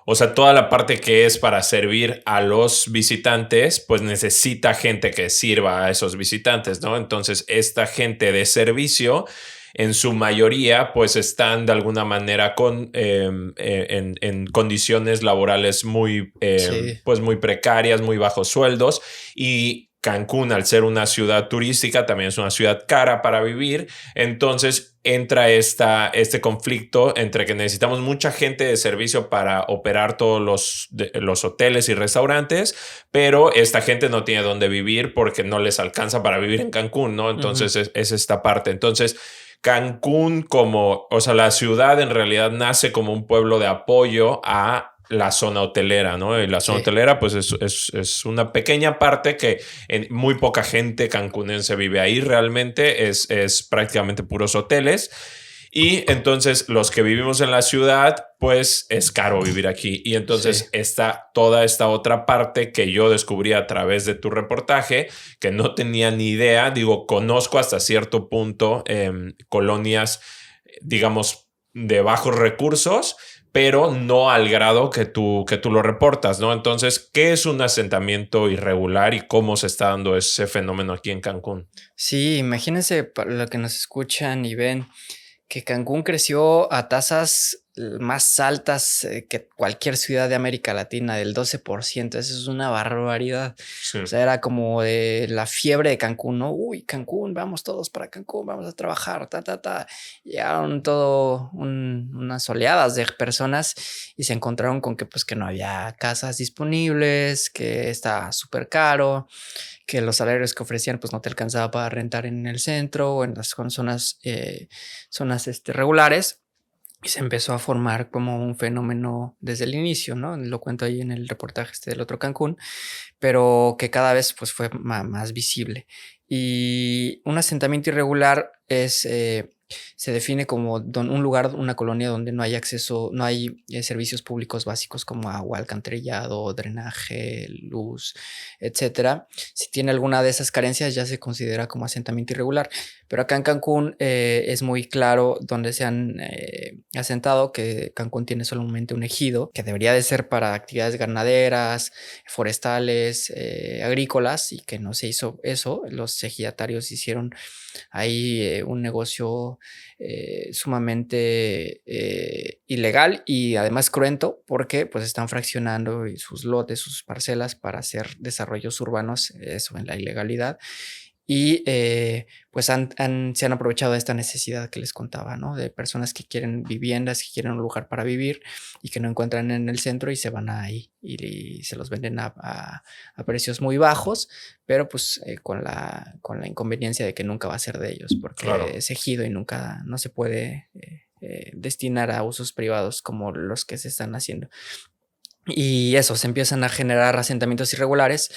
o sea, toda la parte que es para servir a los visitantes, pues necesita gente que sirva a esos visitantes, ¿no? Entonces, esta gente de servicio, en su mayoría, pues están de alguna manera en condiciones laborales Sí, pues muy precarias, muy bajos sueldos. Y Cancún, al ser una ciudad turística, también es una ciudad cara para vivir. Entonces entra este conflicto entre que necesitamos mucha gente de servicio para operar todos los hoteles y restaurantes, pero esta gente no tiene dónde vivir porque no les alcanza para vivir en Cancún, ¿no? ujú, Entonces es esta parte. Entonces Cancún como, o sea, la ciudad en realidad nace como un pueblo de apoyo a la zona hotelera, ¿no? Y la zona sí. hotelera, pues es una pequeña parte que muy poca gente cancunense vive ahí realmente, es prácticamente puros hoteles. Y entonces los que vivimos en la ciudad, pues es caro vivir aquí. Y Sí. entonces está toda esta otra parte que yo descubrí a través de tu reportaje, que no tenía ni idea. Digo, conozco hasta cierto punto colonias, digamos, de bajos recursos, pero no al grado que tú lo reportas, ¿no? Entonces, ¿qué es un asentamiento irregular y cómo se está dando ese fenómeno aquí en Cancún? Sí, imagínense para lo que nos escuchan y ven que Cancún creció a tasas más altas que cualquier ciudad de América Latina, del 12%. Eso es una barbaridad. Sí, O sea, era como de la fiebre de Cancún, ¿no? Uy, Cancún, vamos todos para Cancún, vamos a trabajar, ta, ta, ta. Llegaron unas oleadas de personas y se encontraron con que, pues, que no había casas disponibles, que estaba súper caro, que los salarios que ofrecían pues no te alcanzaba para rentar en el centro o en las zonas regulares. Y se empezó a formar como un fenómeno desde el inicio, ¿no? Lo cuento ahí en el reportaje del otro Cancún, pero que cada vez pues fue más visible. Y un asentamiento irregular se define como un lugar, una colonia donde no hay acceso, no hay servicios públicos básicos como agua, alcantarillado, drenaje, luz, etcétera. Si tiene alguna de esas carencias ya se considera como asentamiento irregular. Pero acá en Cancún es muy claro donde se han asentado que Cancún tiene solamente un ejido que debería de ser para actividades ganaderas, forestales, agrícolas, y que no se hizo eso. Los ejidatarios hicieron ahí un negocio sumamente ilegal y además cruento, porque pues están fraccionando sus lotes, sus parcelas para hacer desarrollos urbanos, eso en la ilegalidad. Y pues se han aprovechado de esta necesidad que les contaba, ¿no? De personas que quieren viviendas, que quieren un lugar para vivir y que no encuentran en el centro y se van ahí y se los venden a precios muy bajos, pero pues con la inconveniencia de que nunca va a ser de ellos, porque Claro. es ejido y nunca, no se puede destinar a usos privados como los que se están haciendo. Y eso, se empiezan a generar asentamientos irregulares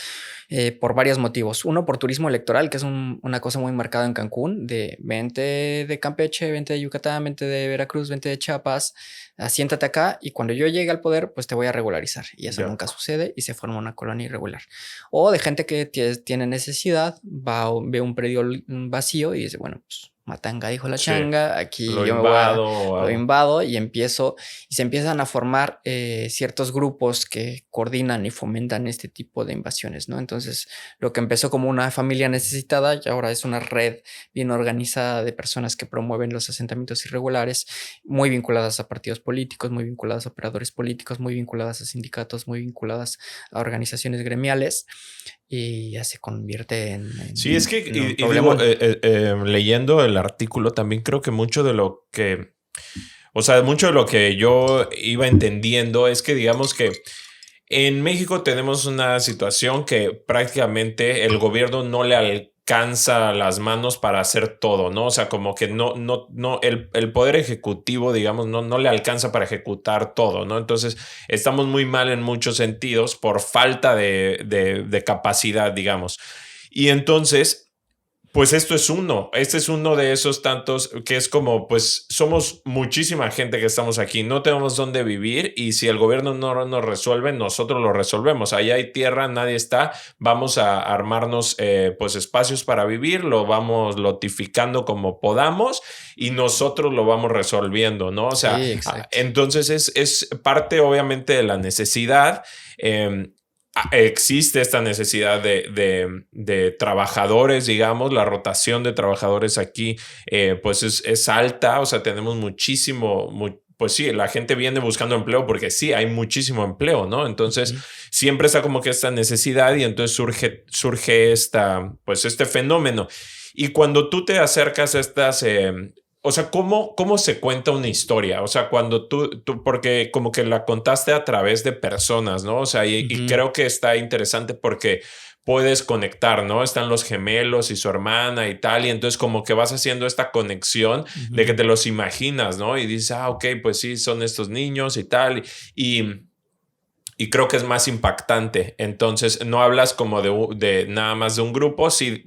por varios motivos. Uno, por turismo electoral, que es una cosa muy marcada en Cancún, de vente de Campeche, vente de Yucatán, vente de Veracruz, vente de Chiapas, asiéntate acá y cuando yo llegue al poder, pues te voy a regularizar. Y eso Ya. nunca sucede y se forma una colonia irregular. O de gente que tiene necesidad, ve un predio vacío y dice, bueno, pues matanga dijo la Sí. changa, aquí Lo yo invado o lo algo. invado y se empiezan a formar ciertos grupos que coordinan y fomentan este tipo de invasiones, ¿no? Entonces, lo que empezó como una familia necesitada y ahora es una red bien organizada de personas que promueven los asentamientos irregulares, muy vinculadas a partidos políticos, muy vinculadas a operadores políticos, muy vinculadas a sindicatos, muy vinculadas a organizaciones gremiales y ya se convierte Sí, es que, en un y problemón. digo, leyendo el artículo, también creo que mucho de lo que, o sea, mucho de lo que yo iba entendiendo es que, digamos que en México tenemos una situación que prácticamente el gobierno no le alcanza las manos para hacer todo, ¿no? O sea, como que no, el poder ejecutivo, digamos, no le alcanza para ejecutar todo, ¿no? Entonces, estamos muy mal en muchos sentidos por falta de capacidad, digamos. Y entonces, pues este es uno de esos tantos que es como, pues somos muchísima gente que estamos aquí, no tenemos dónde vivir y si el gobierno no nos resuelve, nosotros lo resolvemos. Allá hay tierra, nadie está, vamos a armarnos pues espacios para vivir, lo vamos lotificando como podamos y nosotros lo vamos resolviendo, ¿no? O sea, Sí, exacto. entonces es parte obviamente de la necesidad. Existe esta necesidad de trabajadores, digamos, la rotación de trabajadores aquí pues es alta, o sea, tenemos muchísimo, pues sí, la gente viene buscando empleo porque sí, hay muchísimo empleo, ¿no? Entonces, Ujú. siempre está como que esta necesidad y entonces surge pues este fenómeno. Y cuando tú te acercas a estas o sea, ¿cómo se cuenta una historia? O sea, cuando porque como que la contaste a través de personas, ¿no? O sea, y Ujú. creo que está interesante porque puedes conectar, ¿no? Están los gemelos y su hermana y tal, y entonces como que vas haciendo esta conexión de que Ujú. te los imaginas, ¿no? Y dices, ok, pues sí, son estos niños y tal, y creo que es más impactante. Entonces, no hablas como de nada más de un grupo, sí,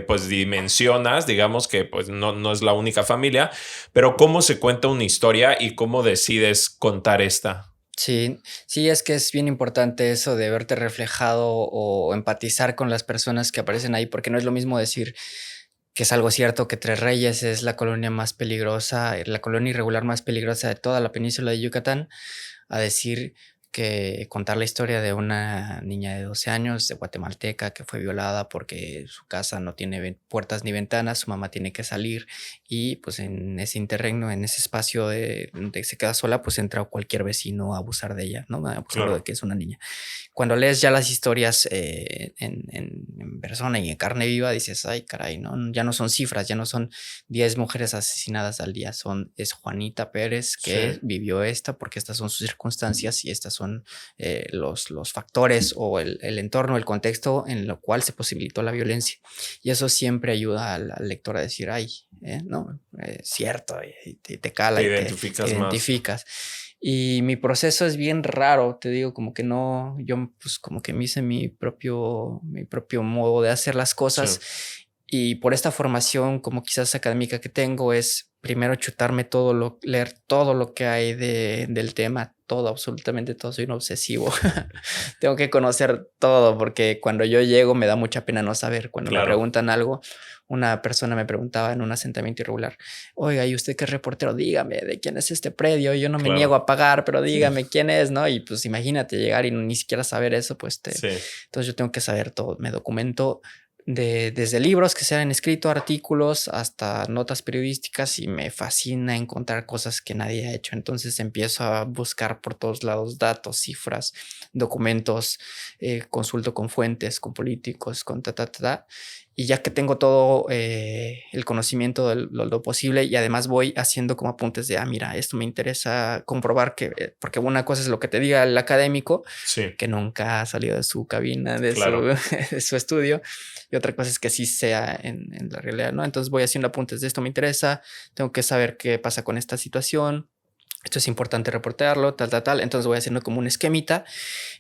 pues dimensionas, digamos que pues no es la única familia, pero cómo se cuenta una historia y cómo decides contar esta. Sí, sí, es que es bien importante eso de verte reflejado o empatizar con las personas que aparecen ahí, porque no es lo mismo decir que es algo cierto que Tres Reyes es la colonia más peligrosa, la colonia irregular más peligrosa de toda la península de Yucatán, a decir que contar la historia de una niña de 12 años, de guatemalteca, que fue violada porque su casa no tiene puertas ni ventanas, su mamá tiene que salir y pues en ese interregno, en ese espacio donde se queda sola, pues entra cualquier vecino a abusar de ella, ¿no? Abusando de Claro, que es una niña. Cuando lees ya las historias en persona y en carne viva, dices, ay, caray, ¿no? Ya no son cifras, ya no son 10 mujeres asesinadas al día, es Juanita Pérez sí, que vivió esta, porque estas son sus circunstancias y estas son los factores o el entorno, el contexto en lo cual se posibilitó la violencia. Y eso siempre ayuda al lector a decir, ay, ¿no? Cierto, y te cala te y te identificas más. identificas. Y mi proceso es bien raro, te digo, como que no, yo pues como que me hice mi propio modo de hacer las Sí, cosas y por esta formación como quizás académica que tengo es primero chutarme leer todo lo que hay del tema, todo, absolutamente todo, soy un obsesivo. Tengo que conocer todo porque cuando yo llego me da mucha pena no saber. Cuando me claro, preguntan algo, una persona me preguntaba en un asentamiento irregular, oiga, ¿y usted qué es reportero? Dígame, ¿de quién es este predio? Yo no me niego claro, a pagar, pero dígame quién es, ¿no? Y pues imagínate llegar y ni siquiera saber eso, pues sí, entonces yo tengo que saber todo. Me documento desde libros que se han escrito, artículos, hasta notas periodísticas, y me fascina encontrar cosas que nadie ha hecho. Entonces empiezo a buscar por todos lados datos, cifras, documentos, consulto con fuentes, con políticos, con y ya que tengo todo el conocimiento de lo posible, y además voy haciendo como apuntes de, mira, esto me interesa comprobar que, porque una cosa es lo que te diga el académico, Sí, que nunca ha salido de su cabina, claro. de su estudio, y otra cosa es que sí sea en la realidad, ¿no? Entonces voy haciendo apuntes de esto me interesa, tengo que saber qué pasa con esta situación. Esto es importante reportearlo, tal. Entonces voy haciendo como un esquemita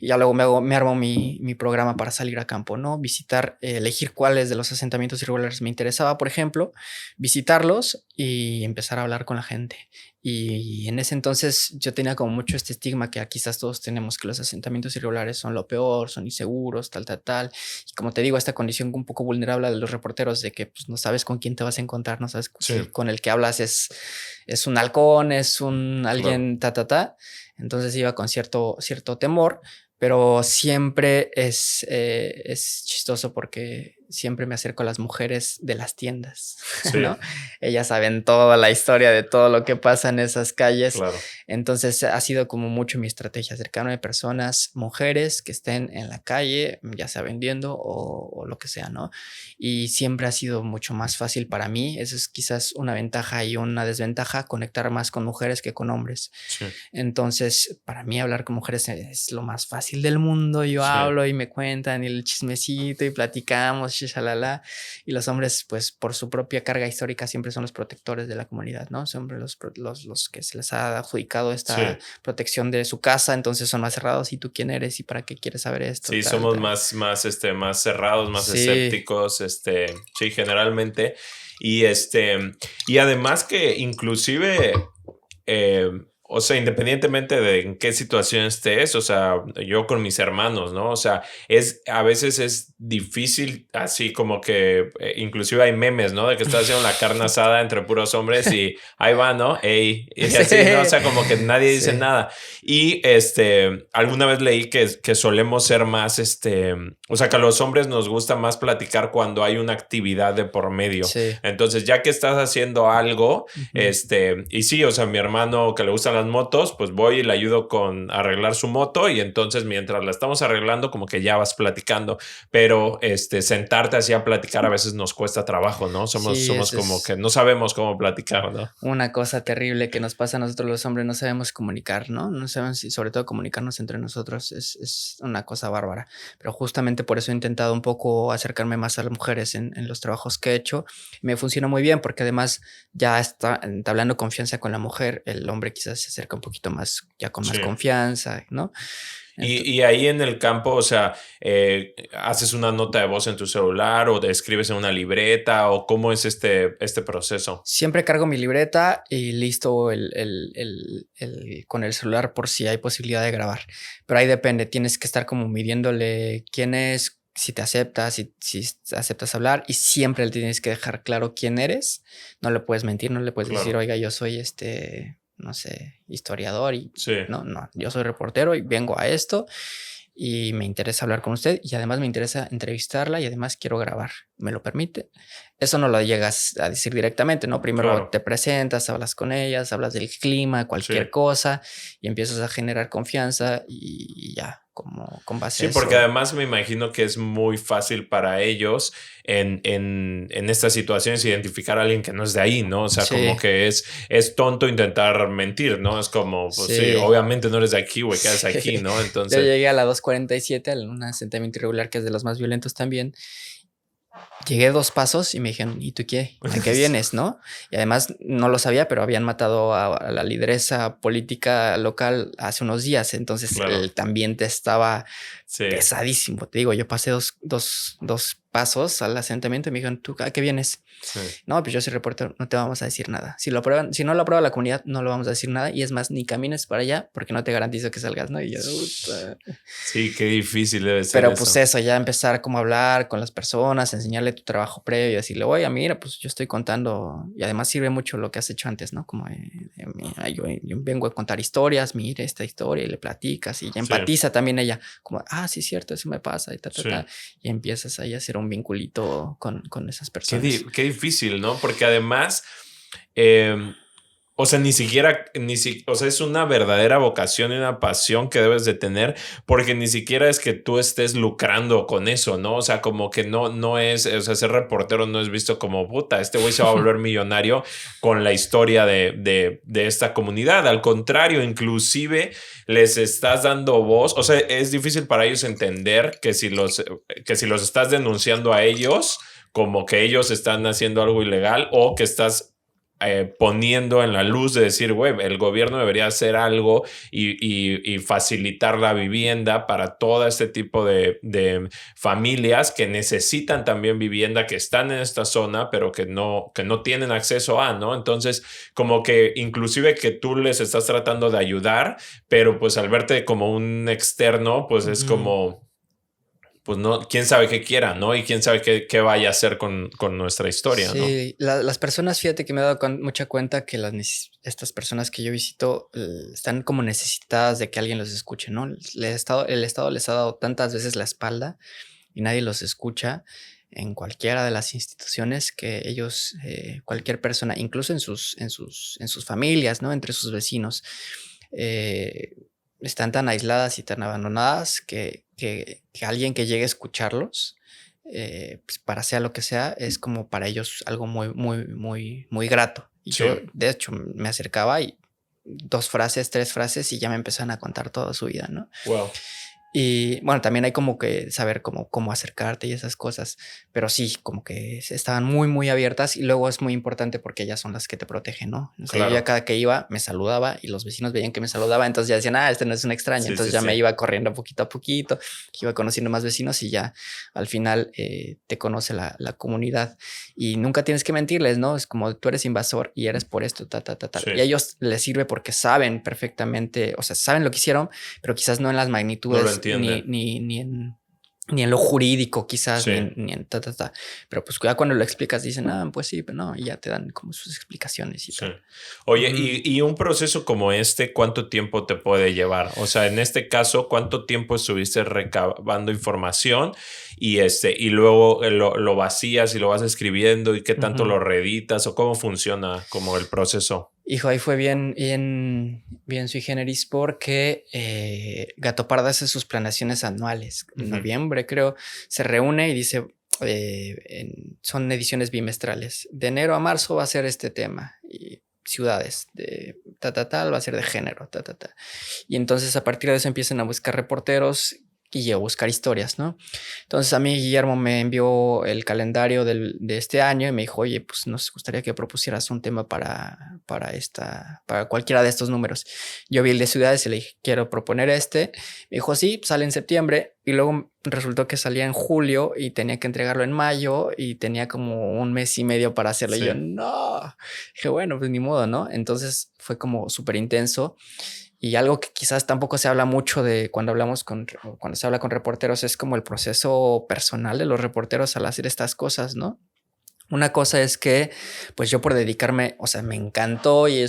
y ya luego me armo mi programa para salir a campo, ¿no? Visitar, elegir cuáles de los asentamientos irregulares me interesaba, por ejemplo, visitarlos y empezar a hablar con la gente. Y en ese entonces yo tenía como mucho este estigma que quizás todos tenemos, que los asentamientos irregulares son lo peor, son inseguros, tal. Y como te digo, esta condición un poco vulnerable de los reporteros, de que pues, no sabes con quién te vas a encontrar, no sabes Sí, si con el que hablas es un halcón, es un claro. alguien, Entonces iba con cierto temor, pero siempre es chistoso porque siempre me acerco a las mujeres de las tiendas, Sí, ¿no? Ellas saben toda la historia de todo lo que pasa en esas calles. claro. Entonces ha sido como mucho mi estrategia, acercarme a personas, mujeres que estén en la calle, ya sea vendiendo o lo que sea, ¿no? Y siempre ha sido mucho más fácil para mí. Eso es quizás una ventaja y una desventaja, conectar más con mujeres que con hombres. Sí, Entonces, para mí hablar con mujeres es lo más fácil del mundo. Yo sí. hablo y me cuentan el chismecito y platicamos, shalala. Y los hombres, pues por su propia carga histórica, siempre son los protectores de la comunidad, ¿no? Siempre los que se les ha adjudicado Sí. esta protección de su casa, entonces son más cerrados. ¿Y tú quién eres? ¿Y para qué quieres saber esto? Sí, somos más cerrados, más Sí, escépticos, sí, generalmente. Y y además que inclusive, eh, o sea, independientemente de en qué situación estés, o sea, yo con mis hermanos, ¿no? O sea, a veces es difícil, así como que, inclusive hay memes, ¿no? De que estás haciendo la carne asada entre puros hombres y ahí va, ¿no? Ey, y sí, así, ¿no? O sea, como que nadie dice sí, nada. Y alguna vez leí que solemos ser más, o sea, que a los hombres nos gusta más platicar cuando hay una actividad de por medio. sí. Entonces, ya que estás haciendo algo, Ujú. y sí, o sea, mi hermano que le gustan las motos, pues voy y le ayudo con arreglar su moto, y entonces mientras la estamos arreglando, como que ya vas platicando, pero sentarte así a platicar a veces nos cuesta trabajo, ¿no? Sí, Somos ese como es que no sabemos cómo platicar, ¿no? una cosa terrible que nos pasa a nosotros los hombres, no sabemos comunicar, ¿no? No sabemos, y sobre todo comunicarnos entre nosotros es una cosa bárbara. Pero justamente por eso he intentado un poco acercarme más a las mujeres en los trabajos que he hecho. Me funciona muy bien porque además ya está entablando confianza con la mujer, el hombre quizás se acerca un poquito más, ya con más Sí. confianza, ¿no? Y ahí en el campo, o sea, ¿haces una nota de voz en tu celular o te escribes en una libreta o cómo es este proceso? Siempre cargo mi libreta y listo con el celular por si hay posibilidad de grabar. Pero ahí depende, tienes que estar como midiéndole quién es, si te aceptas, si aceptas hablar, y siempre le tienes que dejar claro quién eres. No le puedes mentir, no le puedes decir, Claro, oiga, yo soy no sé, historiador y sí, no, yo soy reportero y vengo a esto y me interesa hablar con usted y además me interesa entrevistarla y además quiero grabar. ¿Me lo permite? Eso no lo llegas a decir directamente, ¿no? Primero claro, te presentas, hablas con ellas, hablas del clima, sí. cualquier cosa y empiezas a generar confianza y ya, como con base Sí, a porque eso. además me imagino que es muy fácil para ellos en estas situaciones identificar a alguien que no es de ahí, ¿no? O sea, como Sí, que es tonto intentar mentir, ¿no? Es como, pues sí, sí, obviamente no eres de aquí, güey, quedas sí. aquí, ¿no? Yo Entonces, llegué a la 247, a un asentamiento irregular que es de los más violentos también. Llegué 2 pasos y me dijeron: "¿Y tú qué? ¿A qué vienes?", ¿no? Y además no lo sabía, pero habían matado a la lideresa política local hace unos días, entonces claro, el ambiente estaba sí, pesadísimo. Te digo, yo pasé dos pasos al asentamiento y me dijeron: "¿Tú a qué vienes?". sí. "No, pues yo soy reportero, no te vamos a decir nada. Si no lo aprueba la comunidad, no lo vamos a decir nada y es más, ni camines para allá porque no te garantizo que salgas", ¿no? Y yo, Sh- Sí, qué difícil debe ser pero pues eso. eso, ya empezar como a hablar con las personas, enseñarle tu trabajo previo y decirle, oye, mira, pues yo estoy contando, y además sirve mucho lo que has hecho antes, ¿no? Como mira, yo vengo a contar historias, mire esta historia y le platicas y ya Sí, empatiza también ella, como, sí, es cierto, eso me pasa y sí. y empiezas ahí a hacer un vinculito con esas personas. Qué difícil, ¿no? Porque además, em, o sea, ni siquiera, o sea, es una verdadera vocación y una pasión que debes de tener, porque ni siquiera es que tú estés lucrando con eso, ¿no? O sea, como que no es, o sea, ser reportero no es visto como puta, este güey se va a volver millonario con la historia de esta comunidad. Al contrario, inclusive les estás dando voz. O sea, es difícil para ellos entender que si los estás denunciando a ellos, como que ellos están haciendo algo ilegal o que estás poniendo en la luz de decir, güey, el gobierno debería hacer algo y facilitar la vivienda para todo este tipo de familias que necesitan también vivienda, que están en esta zona, pero que no tienen acceso a, ¿no? Entonces, como que inclusive que tú les estás tratando de ayudar, pero pues al verte como un externo, pues es Ujú. como pues no, quién sabe qué quiera, ¿no? Y quién sabe qué vaya a hacer con nuestra historia, ¿no? Sí, las personas, fíjate que me he dado mucha cuenta que estas personas que yo visito están como necesitadas de que alguien los escuche, ¿no? El Estado les ha dado tantas veces la espalda y nadie los escucha en cualquiera de las instituciones que ellos, cualquier persona, incluso en sus familias, ¿no? Entre sus vecinos, eh, están tan aisladas y tan abandonadas que alguien que llegue a escucharlos, pues para sea lo que sea, es como para ellos algo muy, muy, muy, muy grato. Y Sí, yo, de hecho, me acercaba y 2 frases, 3 frases y ya me empezaron a contar toda su vida, ¿no? wow. Y bueno, también hay como que saber cómo acercarte y esas cosas, pero sí, como que estaban muy, muy abiertas y luego es muy importante porque ellas son las que te protegen, ¿no? O sea, yo ya Claro. cada que iba me saludaba y los vecinos veían que me saludaba, entonces ya decían, este no es un extraño, Sí, entonces sí, ya sí. me iba corriendo poquito a poquito, iba conociendo más vecinos y ya al final te conoce la comunidad y nunca tienes que mentirles, ¿no? Es como tú eres invasor y eres por esto, tal. Sí. Y a ellos les sirve porque saben perfectamente, o sea, saben lo que hicieron, pero quizás no en las No lo magnitudes entienden. ni en lo jurídico, quizás, Sí. ni en ta. Pero pues ya cuando lo explicas dicen, pues sí, pero no, y ya te dan como sus explicaciones y Sí. tal. Oye, Ujú. y un proceso como este, ¿cuánto tiempo te puede llevar? O sea, en este caso, ¿cuánto tiempo estuviste recabando información y luego lo vacías y lo vas escribiendo y qué tanto Ujú. lo reeditas o cómo funciona como el proceso? Hijo, ahí fue bien sui generis porque Gato Pardo hace sus planeaciones anuales. En Ujú. noviembre, creo, se reúne y dice, son ediciones bimestrales. De enero a marzo va a ser este tema. Y ciudades, de tal, va a ser de género, ta. Y entonces a partir de eso empiezan a buscar reporteros y a buscar historias, ¿no? Entonces a mí Guillermo me envió el calendario de este año y me dijo, oye, pues nos gustaría que propusieras un tema para cualquiera de estos números. Yo vi el de ciudades y le dije, quiero proponer este. Me dijo, sí, sale en septiembre y luego resultó que salía en julio y tenía que entregarlo en mayo y tenía como un mes y medio para hacerlo. Y Sí. yo, no, dije, bueno, pues ni modo, ¿no? Entonces fue como súper intenso. Y algo que quizás tampoco se habla mucho de cuando se habla con reporteros es como el proceso personal de los reporteros al hacer estas cosas, ¿no? Una cosa es que, pues yo por dedicarme, o sea, me encantó y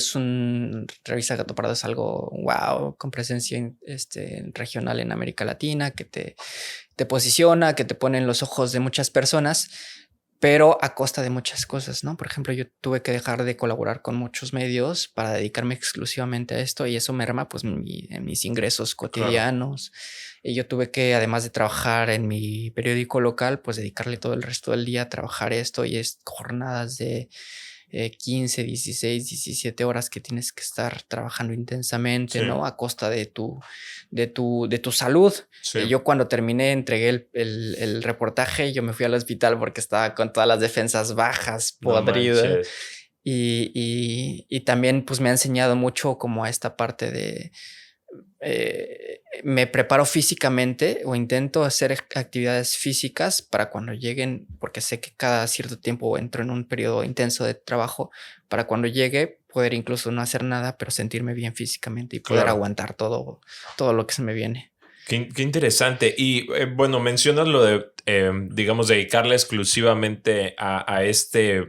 Revista Gato Pardo es algo wow, con presencia regional en América Latina, que te posiciona, que te pone en los ojos de muchas personas, pero a costa de muchas cosas, ¿no? Por ejemplo, yo tuve que dejar de colaborar con muchos medios para dedicarme exclusivamente a esto y eso merma pues en mis ingresos Claro. cotidianos. Y yo tuve que, además de trabajar en mi periódico local, pues dedicarle todo el resto del día a trabajar esto y es jornadas de 15, 16, 17 horas que tienes que estar trabajando intensamente, Sí. ¿no? A costa de tu salud. Sí. Yo cuando terminé, entregué el reportaje, yo me fui al hospital porque estaba con todas las defensas bajas, No podrida. manches. Y también pues me ha enseñado mucho como a esta parte de me preparo físicamente o intento hacer actividades físicas para cuando lleguen, porque sé que cada cierto tiempo entro en un periodo intenso de trabajo, para cuando llegue poder incluso no hacer nada, pero sentirme bien físicamente y poder Claro. aguantar todo lo que se me viene. Qué interesante. Y bueno, mencionas lo de digamos, dedicarle exclusivamente a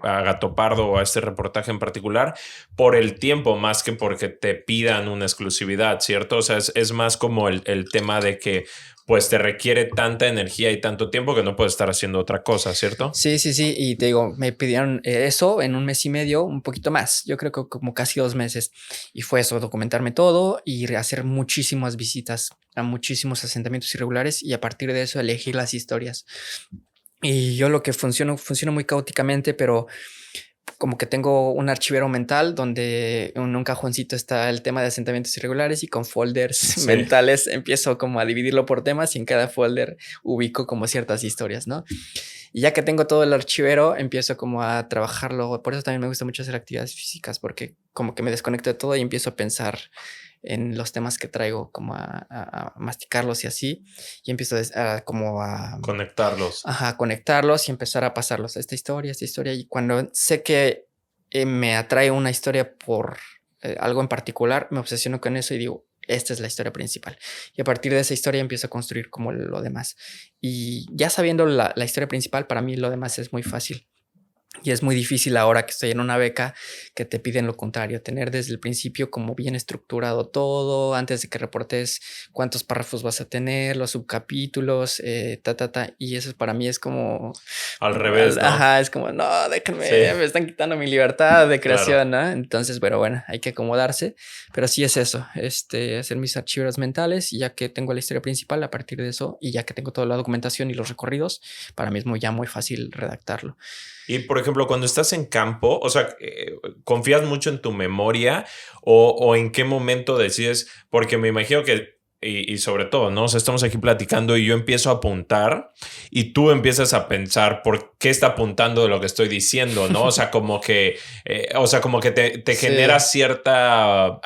Gato Pardo o a este reportaje en particular por el tiempo más que porque te pidan una exclusividad, ¿cierto? O sea, es más como el tema de que pues te requiere tanta energía y tanto tiempo que no puedes estar haciendo otra cosa, ¿cierto? Sí, sí, sí. Y te digo, me pidieron eso en un mes y medio, un poquito más. Yo creo que como casi 2 meses. Y fue eso, documentarme todo y hacer muchísimas visitas a muchísimos asentamientos irregulares y a partir de eso elegir las historias. Y yo lo que funciona muy caóticamente, pero como que tengo un archivero mental donde en un cajoncito está el tema de asentamientos irregulares y con folders Sí. mentales empiezo como a dividirlo por temas y en cada folder ubico como ciertas historias, ¿no? Y ya que tengo todo el archivero, empiezo como a trabajarlo. Por eso también me gusta mucho hacer actividades físicas, porque como que me desconecto de todo y empiezo a pensar en los temas que traigo, como a masticarlos y así. Y empiezo como a Conectarlos. ajá, conectarlos y empezar a pasarlos a esta historia, esta historia. Y cuando sé que me atrae una historia por algo en particular, me obsesiono con eso y digo, esta es la historia principal. Y a partir de esa historia empiezo a construir como lo demás. Y ya sabiendo la historia principal, para mí lo demás es muy fácil. Y es muy difícil ahora que estoy en una beca que te piden lo contrario, tener desde el principio como bien estructurado todo, antes de que reportes cuántos párrafos vas a tener, los subcapítulos, y eso para mí es como, Al revés, ¿no? ajá, es como, no, déjenme, Sí, me están quitando mi libertad de claro. creación, ¿no? Entonces, pero bueno, hay que acomodarse, pero sí es eso, hacer mis archivos mentales y ya que tengo la historia principal a partir de eso y ya que tengo toda la documentación y los recorridos, para mí es ya muy fácil redactarlo. Y por ejemplo, cuando estás en campo, o sea, ¿confías mucho en tu memoria o en qué momento decides? Porque me imagino que, y sobre todo, ¿no? O sea, estamos aquí platicando y yo empiezo a apuntar y tú empiezas a pensar por qué está apuntando de lo que estoy diciendo, ¿no? O sea, como que te genera Sí. cierta,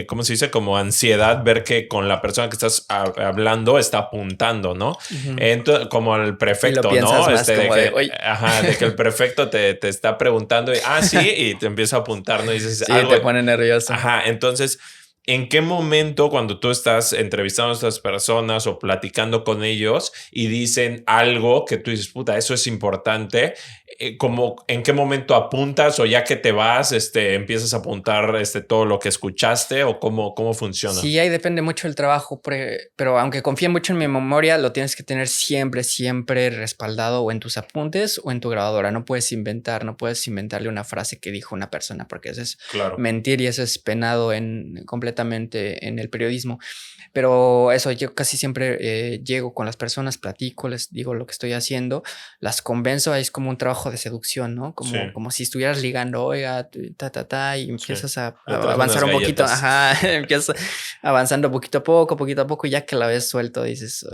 ¿cómo se dice? Como ansiedad ver que con la persona que estás hablando está apuntando, ¿no? Ujú. Entonces, como el Y lo prefecto, ¿no? piensas más De como de, que, oye, ajá, de que el prefecto te está preguntando y, sí, y te empieza a apuntar, ¿no? Y dices sí, algo, te pone nervioso. ajá, entonces, ¿en qué momento cuando tú estás entrevistando a estas personas o platicando con ellos y dicen algo que tú dices, puta, eso es importante? Como, ¿en qué momento apuntas o ya que te vas, empiezas a apuntar todo lo que escuchaste o cómo funciona? Sí, ahí depende mucho del trabajo, pero aunque confíe mucho en mi memoria, lo tienes que tener siempre, siempre respaldado o en tus apuntes o en tu grabadora. No puedes inventarle una frase que dijo una persona, porque eso es Claro. mentir y eso es penado completamente en el periodismo. Pero eso, yo casi siempre llego con las personas, platico, les digo lo que estoy haciendo, las convenzo, ahí es como un trabajo de seducción, ¿no? Sí, Como si estuvieras ligando, oiga, y sí. empiezas a Le traes unas avanzar un poquito, galletas. ajá, empiezas avanzando poquito a poco, ya que la ves suelto, dices,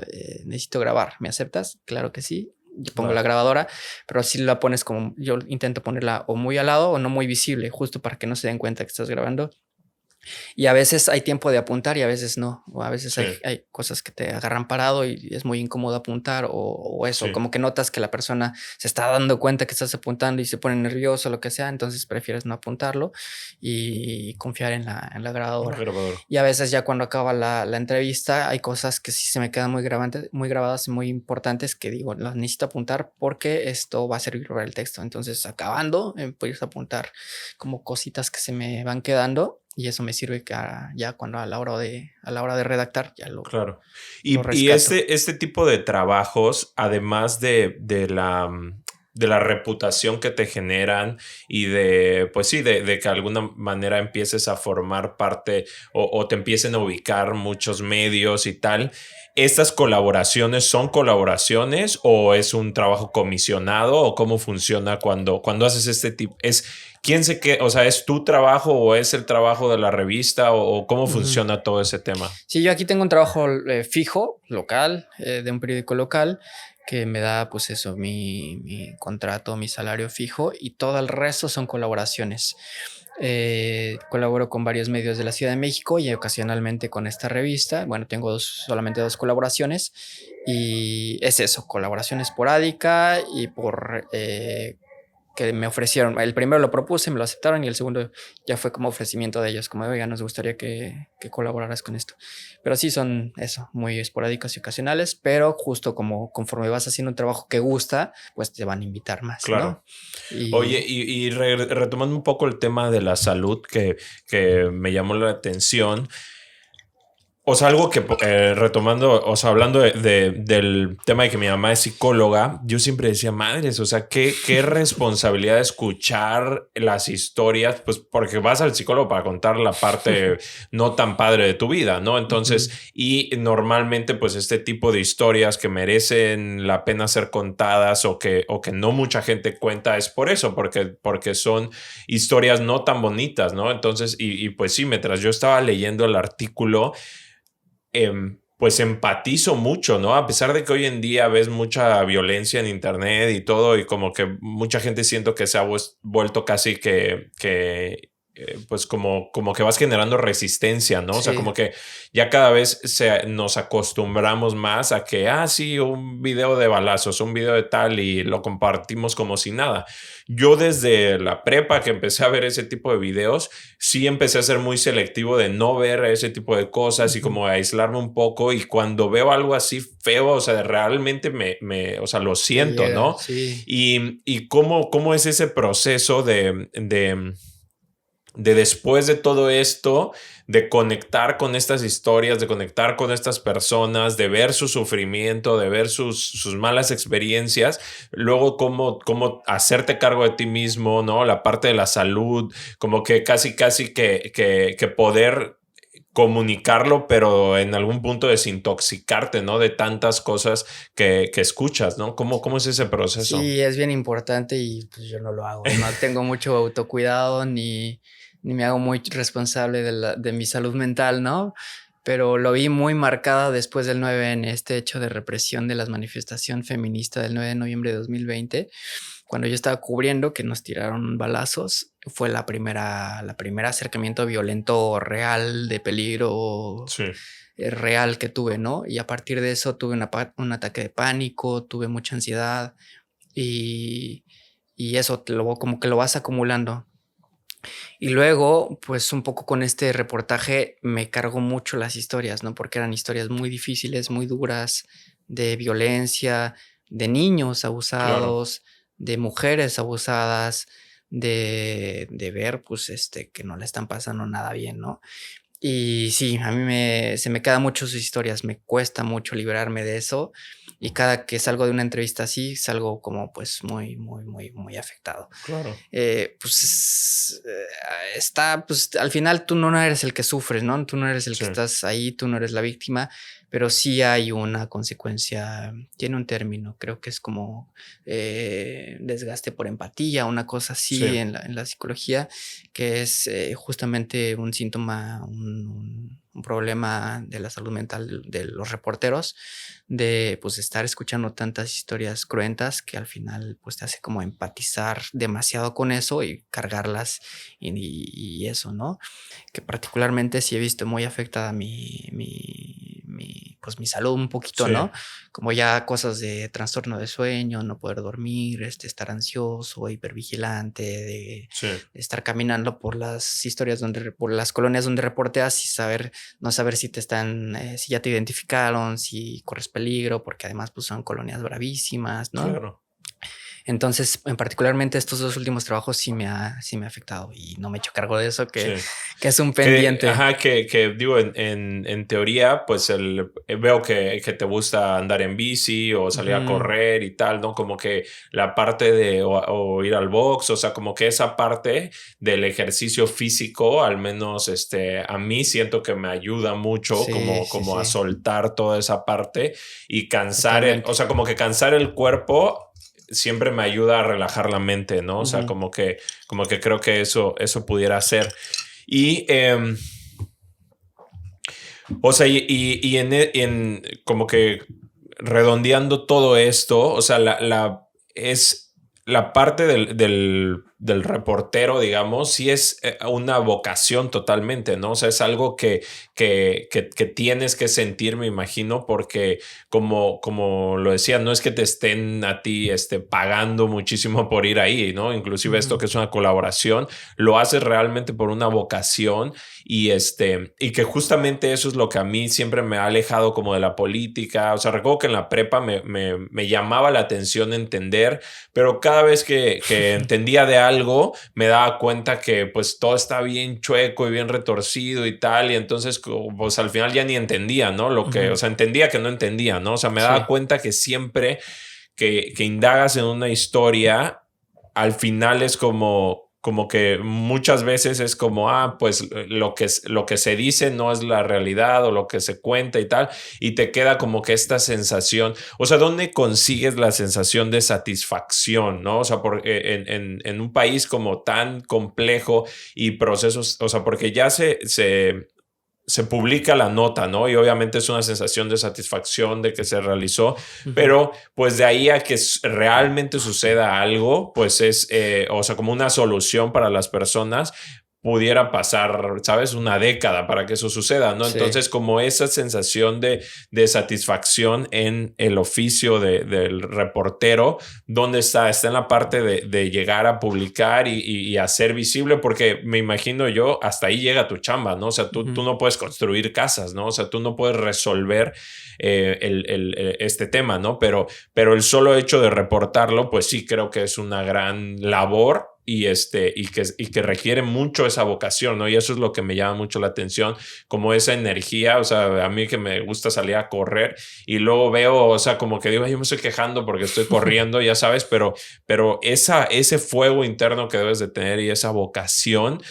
necesito grabar, ¿me aceptas? Claro que sí. Yo pongo la Va, grabadora, pero si la pones como, yo intento ponerla o muy al lado o no muy visible, justo para que no se den cuenta que estás grabando. Y a veces hay tiempo de apuntar y a veces no, o a veces sí, hay cosas que te agarran parado y es muy incómodo apuntar o eso, sí. como que notas que la persona se está dando cuenta que estás apuntando y se pone nervioso o lo que sea, entonces prefieres no apuntarlo y confiar en la La grabadora. grabadora. Y a veces ya cuando acaba la entrevista hay cosas que sí se me quedan muy grabadas y muy importantes que digo, las necesito apuntar porque esto va a servir para el texto. Entonces acabando, puedes apuntar como cositas que se me van quedando y eso me sirve que ya cuando a la hora de redactar ya lo, Claro. lo Y rescato. este tipo de trabajos, además de la reputación que te generan y pues sí, de que de alguna manera empieces a formar parte o te empiecen a ubicar muchos medios y tal, ¿estas colaboraciones son colaboraciones o es un trabajo comisionado o cómo funciona cuando haces este tipo? ¿Quién se queda? O sea, ¿es tu trabajo o es el trabajo de la revista o cómo Ujú. funciona todo ese tema? Sí, yo aquí tengo un trabajo fijo, local, de un periódico local, que me da pues eso, mi contrato, mi salario fijo y todo el resto son colaboraciones. Colaboro con varios medios de la Ciudad de México y ocasionalmente con esta revista. Bueno, tengo solamente 2 colaboraciones y es eso, colaboración esporádica y por que me ofrecieron. El primero lo propuse, me lo aceptaron y el segundo ya fue como ofrecimiento de ellos, como de, oiga, nos gustaría que colaboraras con esto. Pero sí son eso, muy esporádicos y ocasionales, pero justo como conforme vas haciendo un trabajo que gusta, pues te van a invitar más, Claro. ¿no? Y Oye, retomando un poco el tema de la salud que me llamó la atención. O sea, algo que retomando, o sea, hablando del tema de que mi mamá es psicóloga, yo siempre decía, madres, o sea, qué responsabilidad escuchar las historias, pues porque vas al psicólogo para contar la parte no tan padre de tu vida, ¿no? Entonces, ujú, y normalmente, pues este tipo de historias que merecen la pena ser contadas o que no mucha gente cuenta es por eso, porque son historias no tan bonitas, ¿no? Entonces, y pues sí, mientras yo estaba leyendo el artículo, pues empatizo mucho, ¿no? A pesar de que hoy en día ves mucha violencia en internet y todo, y como que mucha gente siento que se ha vuelto casi pues como que vas generando resistencia, ¿no? O sea, sí. como que ya cada vez nos acostumbramos más a que, sí, un video de balazos, un video de tal, y lo compartimos como si nada. Yo desde la prepa que empecé a ver ese tipo de videos, sí empecé a ser muy selectivo de no ver ese tipo de cosas y Ujú. como aislarme un poco, y cuando veo algo así feo, o sea, realmente o sea, lo Te siento, llega, ¿no? sí. Y cómo es ese proceso de después de todo esto, de conectar con estas historias, de conectar con estas personas, de ver su sufrimiento, de ver sus malas experiencias, luego cómo hacerte cargo de ti mismo, ¿no? La parte de la salud, como que casi que poder comunicarlo, pero en algún punto desintoxicarte, ¿no? De tantas cosas que escuchas, ¿no? ¿Cómo es ese proceso? Sí, es bien importante y pues yo no lo hago. No tengo mucho autocuidado ni me hago muy responsable de mi salud mental, ¿no? Pero lo vi muy marcada después del 9N, este hecho de represión de las manifestación feminista del 9 de noviembre de 2020, cuando yo estaba cubriendo que nos tiraron balazos, fue la primera acercamiento violento real de peligro Sí, real que tuve, ¿no? Y a partir de eso tuve un ataque de pánico, tuve mucha ansiedad y, y eso como que lo vas acumulando. Y luego, pues un poco con este reportaje me cargó mucho las historias, ¿no? Porque eran historias muy difíciles, muy duras, de violencia, de niños claro. abusados, de mujeres abusadas, de ver, pues, que no le están pasando nada bien, ¿no? Y sí, a mí se me quedan mucho sus historias, me cuesta mucho liberarme de eso, y cada que salgo de una entrevista así, salgo como, pues, muy, muy, muy, muy afectado. Claro. Pues, pues, al final tú no eres el que sufres, ¿no? Tú no eres el que Sí, estás ahí, tú no eres la víctima, pero sí hay una consecuencia, tiene un término, creo que es como, desgaste por empatía, una cosa sí. así en la psicología, que es, justamente un síntoma, un problema de la salud mental de los reporteros, de, pues, estar escuchando tantas historias cruentas que al final, pues, te hace como empatizar demasiado con eso y cargarlas y eso, ¿no? Que particularmente sí he visto muy afectada pues, mi salud un poquito, Sí, ¿no? Como ya cosas de trastorno de sueño, no poder dormir, estar ansioso, hipervigilante, sí, de estar caminando por las historias por las colonias donde reporteas y no saber si te están, si ya te identificaron, si corres peligro, porque además, pues, son colonias bravísimas, ¿no? claro. Entonces, en particularmente estos 2 últimos trabajos sí me ha afectado y no me he hecho cargo de eso, Sí. que es un pendiente. Que digo, en teoría, pues veo que te gusta andar en bici o salir a Ujú. correr y tal, ¿no? Como que la parte o ir al box, o sea, como que esa parte del ejercicio físico, al menos a mí siento que me ayuda mucho Sí, sí, como a sí, soltar toda esa parte y cansar o totalmente. sea, como que cansar el cuerpo siempre me ayuda a relajar la mente, ¿no? O sea, Ujú. como que creo que eso pudiera ser. Y, o sea, en como que redondeando todo esto, o sea, es la parte del reportero, digamos, sí es una vocación totalmente, ¿no? O sea, es algo que tienes que sentir, me imagino, porque como lo decía, no es que te estén a ti pagando muchísimo por ir ahí, ¿no? Inclusive esto que es una colaboración, lo haces realmente por una vocación y que justamente eso es lo que a mí siempre me ha alejado como de la política. O sea, recuerdo que en la prepa me llamaba la atención entender, pero cada vez que entendía de algo, me daba cuenta que pues todo está bien chueco y bien retorcido y tal, y entonces pues al final ya ni entendía, ¿no? O sea, entendía que no entendía, ¿no? O sea, me daba Sí. cuenta que siempre que indagas en una historia, al final es como que muchas veces es como, pues lo que se dice no es la realidad o lo que se cuenta y tal, y te queda como que esta sensación, o sea, ¿dónde consigues la sensación de satisfacción, no? O sea, en un país como tan complejo y procesos, o sea, porque ya se publica la nota, ¿no? Y obviamente es una sensación de satisfacción de que se realizó, pero pues de ahí a que realmente suceda algo, pues o sea, como una solución para las personas, pudiera pasar, ¿sabes? Una década para que eso suceda, ¿no? Sí. Entonces, como esa sensación de satisfacción en el oficio del reportero, ¿dónde está? Está en la parte de llegar a publicar y hacer visible, porque me imagino yo, hasta ahí llega tu chamba, ¿no? O sea, tú no puedes construir casas, ¿no? O sea, tú no puedes resolver este tema, ¿no? Pero el solo hecho de reportarlo, pues sí creo que es una gran labor y que requiere mucho esa vocación, ¿no? Y eso es lo que me llama mucho la atención, como esa energía. O sea, a mí que me gusta salir a correr y luego veo, o sea, como que digo, yo me estoy quejando porque estoy corriendo, ya sabes, pero ese fuego interno que debes de tener y esa vocación,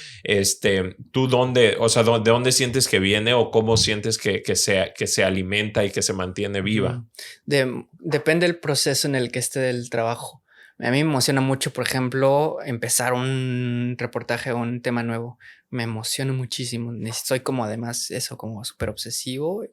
¿tú o sea, de dónde sientes que viene o cómo sientes que se alimenta y que se mantiene viva? Depende del proceso en el que esté el trabajo. A mí me emociona mucho, por ejemplo, empezar un reportaje o un tema nuevo. Me emociona muchísimo. Soy como además eso, como súper obsesivo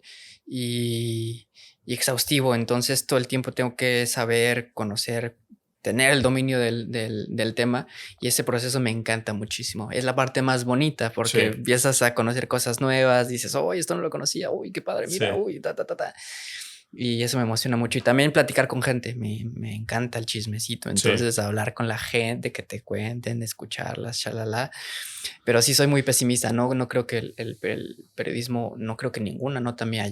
y, y exhaustivo. Entonces todo el tiempo tengo que saber, conocer, tener el dominio del tema, y ese proceso me encanta muchísimo. Es la parte más bonita porque Sí, empiezas a conocer cosas nuevas, dices, oh, esto no lo conocía, uy, qué padre, sí, mira, uy, ta, ta, ta, ta. Y eso me emociona mucho. Y también platicar con gente. Me encanta el chismecito. sí, Entonces, hablar con la gente, que te cuenten, escucharlas, shalala. Pero sí soy muy pesimista. No creo que el periodismo, no creo que ninguna nota mía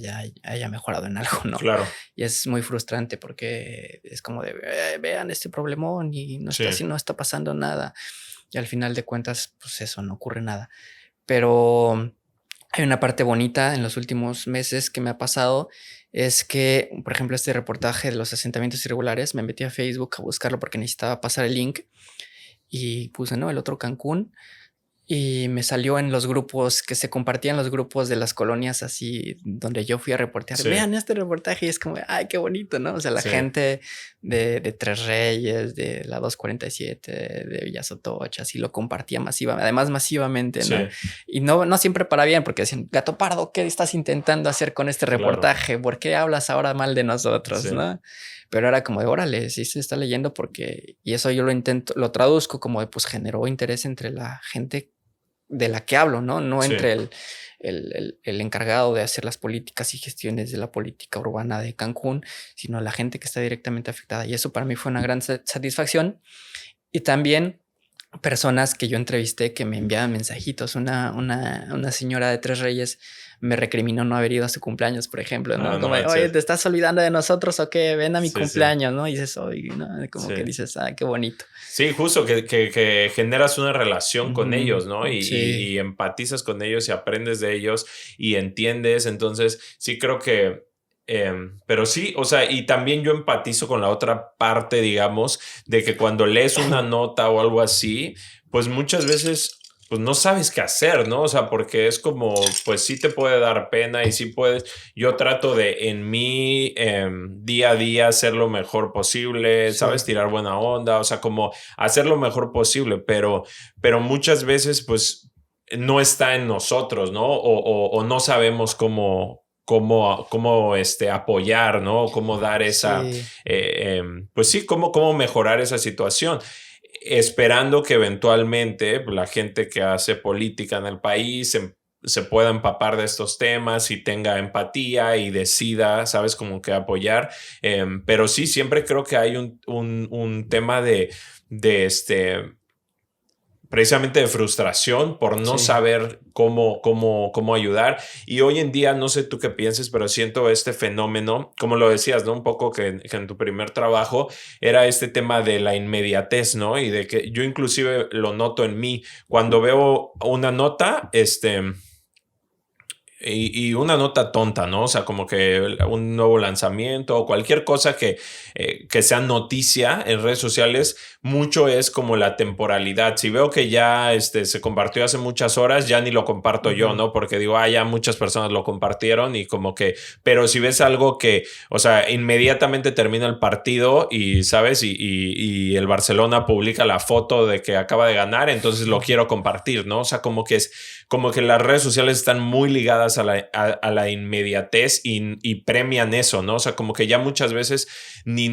haya mejorado en algo, ¿no? claro, Y es muy frustrante porque es como de, vean este problemón y sí, no está pasando nada". Y al final de cuentas, pues eso, no ocurre nada. Pero hay una parte bonita en los últimos meses que me ha pasado, es que, por ejemplo, este reportaje de los asentamientos irregulares, me metí a Facebook a buscarlo porque necesitaba pasar el link y puse, ¿no? El otro Cancún, y me salió en los grupos que se compartían, los grupos de las colonias así donde yo fui a reportear. sí, Vean este reportaje, y es como, ay, qué bonito, ¿no? O sea, la sí, gente de Tres Reyes, de la 247, de Villa Sotocha, así lo compartía además masivamente, sí, ¿no? Y no siempre para bien, porque decían, Gato Pardo, ¿qué estás intentando hacer con este claro, reportaje? ¿Por qué hablas ahora mal de nosotros, sí, no? Pero era como de, órale, sí se está leyendo porque, y eso yo lo traduzco como de, pues generó interés entre la gente de la que hablo, ¿no? No sí, entre el encargado de hacer las políticas y gestiones de la política urbana de Cancún, sino la gente que está directamente afectada. Y eso para mí fue una gran satisfacción. Y también personas que yo entrevisté que me enviaban mensajitos. Una señora de Tres Reyes me recriminó no haber ido a su cumpleaños, por ejemplo, ¿no? no Como de, oye, manches, ¿te estás olvidando de nosotros o qué? Ven a mi sí, sí, cumpleaños, ¿no? Y dices, oye, ¿no? Como que sí. dices, qué bonito. Sí, justo que generas una relación con Ujú, ellos, ¿no? Y sí. empatizas con ellos y aprendes de ellos y entiendes. Entonces, sí creo que, pero sí, o sea, y también yo empatizo con la otra parte, digamos, de que cuando lees una nota o algo así, pues muchas veces pues no sabes qué hacer, ¿no? O sea, porque es como, pues sí te puede dar pena y sí puedes, yo trato de en mi día a día hacer lo mejor posible, ¿sabes? Sí. Tirar buena onda, o sea, como hacer lo mejor posible, pero muchas veces pues no está en nosotros, ¿no? O no sabemos cómo apoyar, ¿no? Cómo dar esa, Sí. pues sí, cómo mejorar esa situación. esperando que eventualmente la gente que hace política en el país se pueda empapar de estos temas y tenga empatía y decida, ¿sabes? Como que apoyar. Pero sí, siempre creo que hay un tema de precisamente de frustración por no Sí, saber cómo ayudar. Y hoy en día, no sé tú qué pienses, pero siento este fenómeno, como lo decías, ¿no? Un poco que en tu primer trabajo era este tema de la inmediatez, ¿no? Y de que yo inclusive lo noto en mí. Cuando veo una nota, y una nota tonta, ¿no? O sea, como que un nuevo lanzamiento o cualquier cosa que sea noticia en redes sociales, mucho es como la temporalidad. Si veo que ya se compartió hace muchas horas, ya ni lo comparto yo, ujú, ¿no? Porque digo, ya muchas personas lo compartieron y como que, pero si ves algo que, o sea, inmediatamente termina el partido y, ¿sabes? Y el Barcelona publica la foto de que acaba de ganar, entonces lo quiero compartir, ¿no? O sea, como que las redes sociales están muy ligadas a la inmediatez y premian eso, ¿no? O sea, como que ya muchas veces ni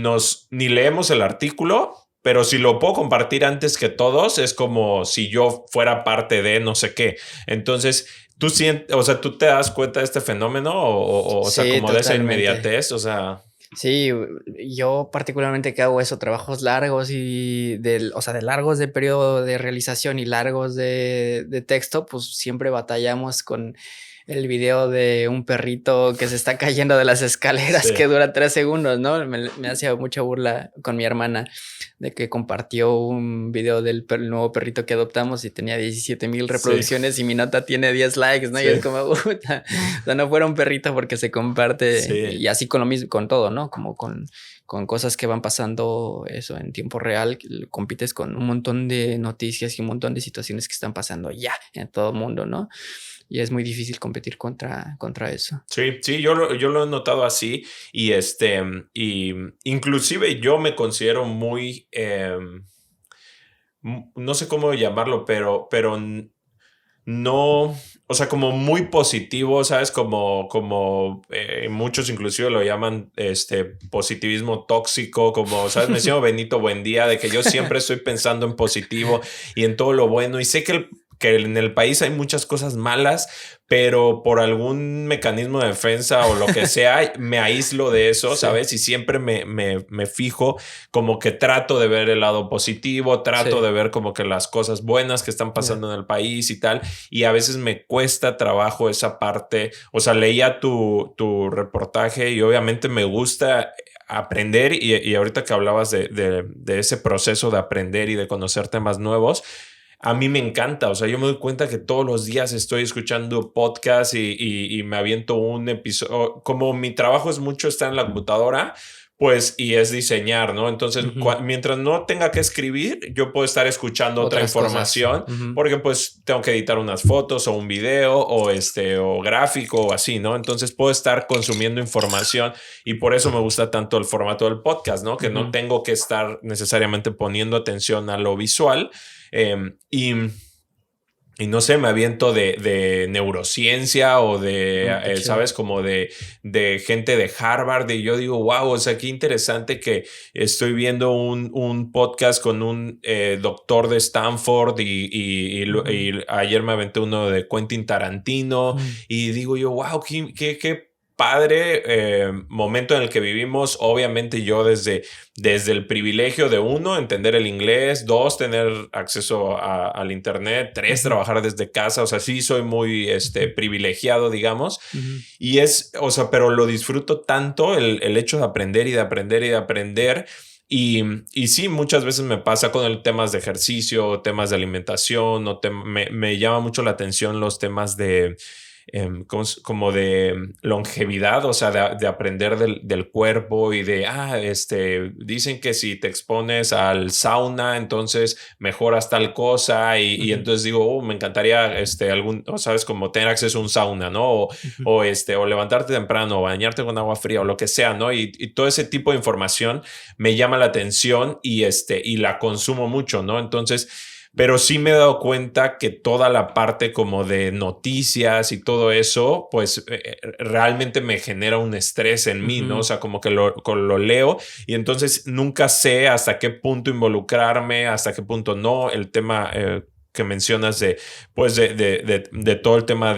leemos el artículo, pero si lo puedo compartir antes que todos, es como si yo fuera parte de no sé qué. Entonces, tú sientes, o sea, tú te das cuenta de este fenómeno o sea, sí, como de esa totalmente. inmediatez, o sea, Sí, yo particularmente que hago eso, trabajos largos y o sea, de largos de periodo de realización y largos de texto, pues siempre batallamos con el video de un perrito que se está cayendo de las escaleras sí, que dura 3 segundos, ¿no? Me hacía mucha burla con mi hermana de que compartió un video del nuevo perrito que adoptamos y tenía 17,000 sí, reproducciones y mi nota tiene 10 likes, ¿no? Y es sí, como, puta, o sea, no fuera un perrito porque se comparte sí. y así con lo mismo, con todo, ¿no? Como con cosas que van pasando eso en tiempo real, compites con un montón de noticias y un montón de situaciones que están pasando ya en todo el mundo, ¿no? Y es muy difícil competir contra eso. Sí, sí, yo lo he notado así y inclusive yo me considero muy, no sé cómo llamarlo, pero no, o sea, como muy positivo, ¿sabes? Como muchos inclusive lo llaman positivismo tóxico, como, ¿sabes? Me llamo Benito Buendía, de que yo siempre estoy pensando en positivo y en todo lo bueno. Y sé que en el país hay muchas cosas malas, pero por algún mecanismo de defensa o lo que sea, me aíslo de eso, Sí, ¿sabes? Y siempre me fijo como que trato de ver el lado positivo, trato sí, de ver como que las cosas buenas que están ya. pasando en el país y tal, y a veces me cuesta trabajo esa parte. O sea, leía tu reportaje y obviamente me gusta aprender y ahorita que hablabas de ese proceso de aprender y de conocer temas nuevos, a mí me encanta. O sea, yo me doy cuenta que todos los días estoy escuchando podcasts y me aviento un episodio. Como mi trabajo es mucho estar en la computadora, pues, y es diseñar, ¿no? Entonces, Ujú. mientras no tenga que escribir, yo puedo estar escuchando otra Otras cosas. información, Ujú, porque pues tengo que editar unas fotos o un video o gráfico o así, ¿no? Entonces puedo estar consumiendo información y por eso me gusta tanto el formato del podcast, ¿no? Que no ujú. tengo que estar necesariamente poniendo atención a lo visual. Y no sé, me aviento de neurociencia o Qué chido. ¿sabes? Como de gente de Harvard. Y yo digo, wow, o sea, qué interesante que estoy viendo un podcast con un doctor de Stanford Ujú, y ayer me aventé uno de Quentin Tarantino ujú. y digo yo, wow, qué padre momento en el que vivimos. Obviamente yo desde el privilegio de uno, entender el inglés, dos, tener acceso al internet, tres, Ujú, trabajar desde casa, o sea, sí soy muy ujú, privilegiado, digamos, ujú. y o sea, pero lo disfruto tanto el hecho de aprender y de aprender y de aprender. Y sí, muchas veces me pasa con el temas de ejercicio, temas de alimentación, me llama mucho la atención los temas de como de longevidad, o sea, de aprender del cuerpo y dicen que si te expones al sauna, entonces mejoras tal cosa y Ujú, entonces digo, me encantaría, o sabes, como tener acceso a un sauna, ¿no? ujú, O levantarte temprano, o bañarte con agua fría o lo que sea, ¿no? Y todo ese tipo de información me llama la atención y la consumo mucho, ¿no? Entonces, pero sí me he dado cuenta que toda la parte como de noticias y todo eso, pues realmente me genera un estrés en mí, ¿no? O sea, como que lo leo y entonces nunca sé hasta qué punto involucrarme, hasta qué punto no. El tema que mencionas pues de todo el tema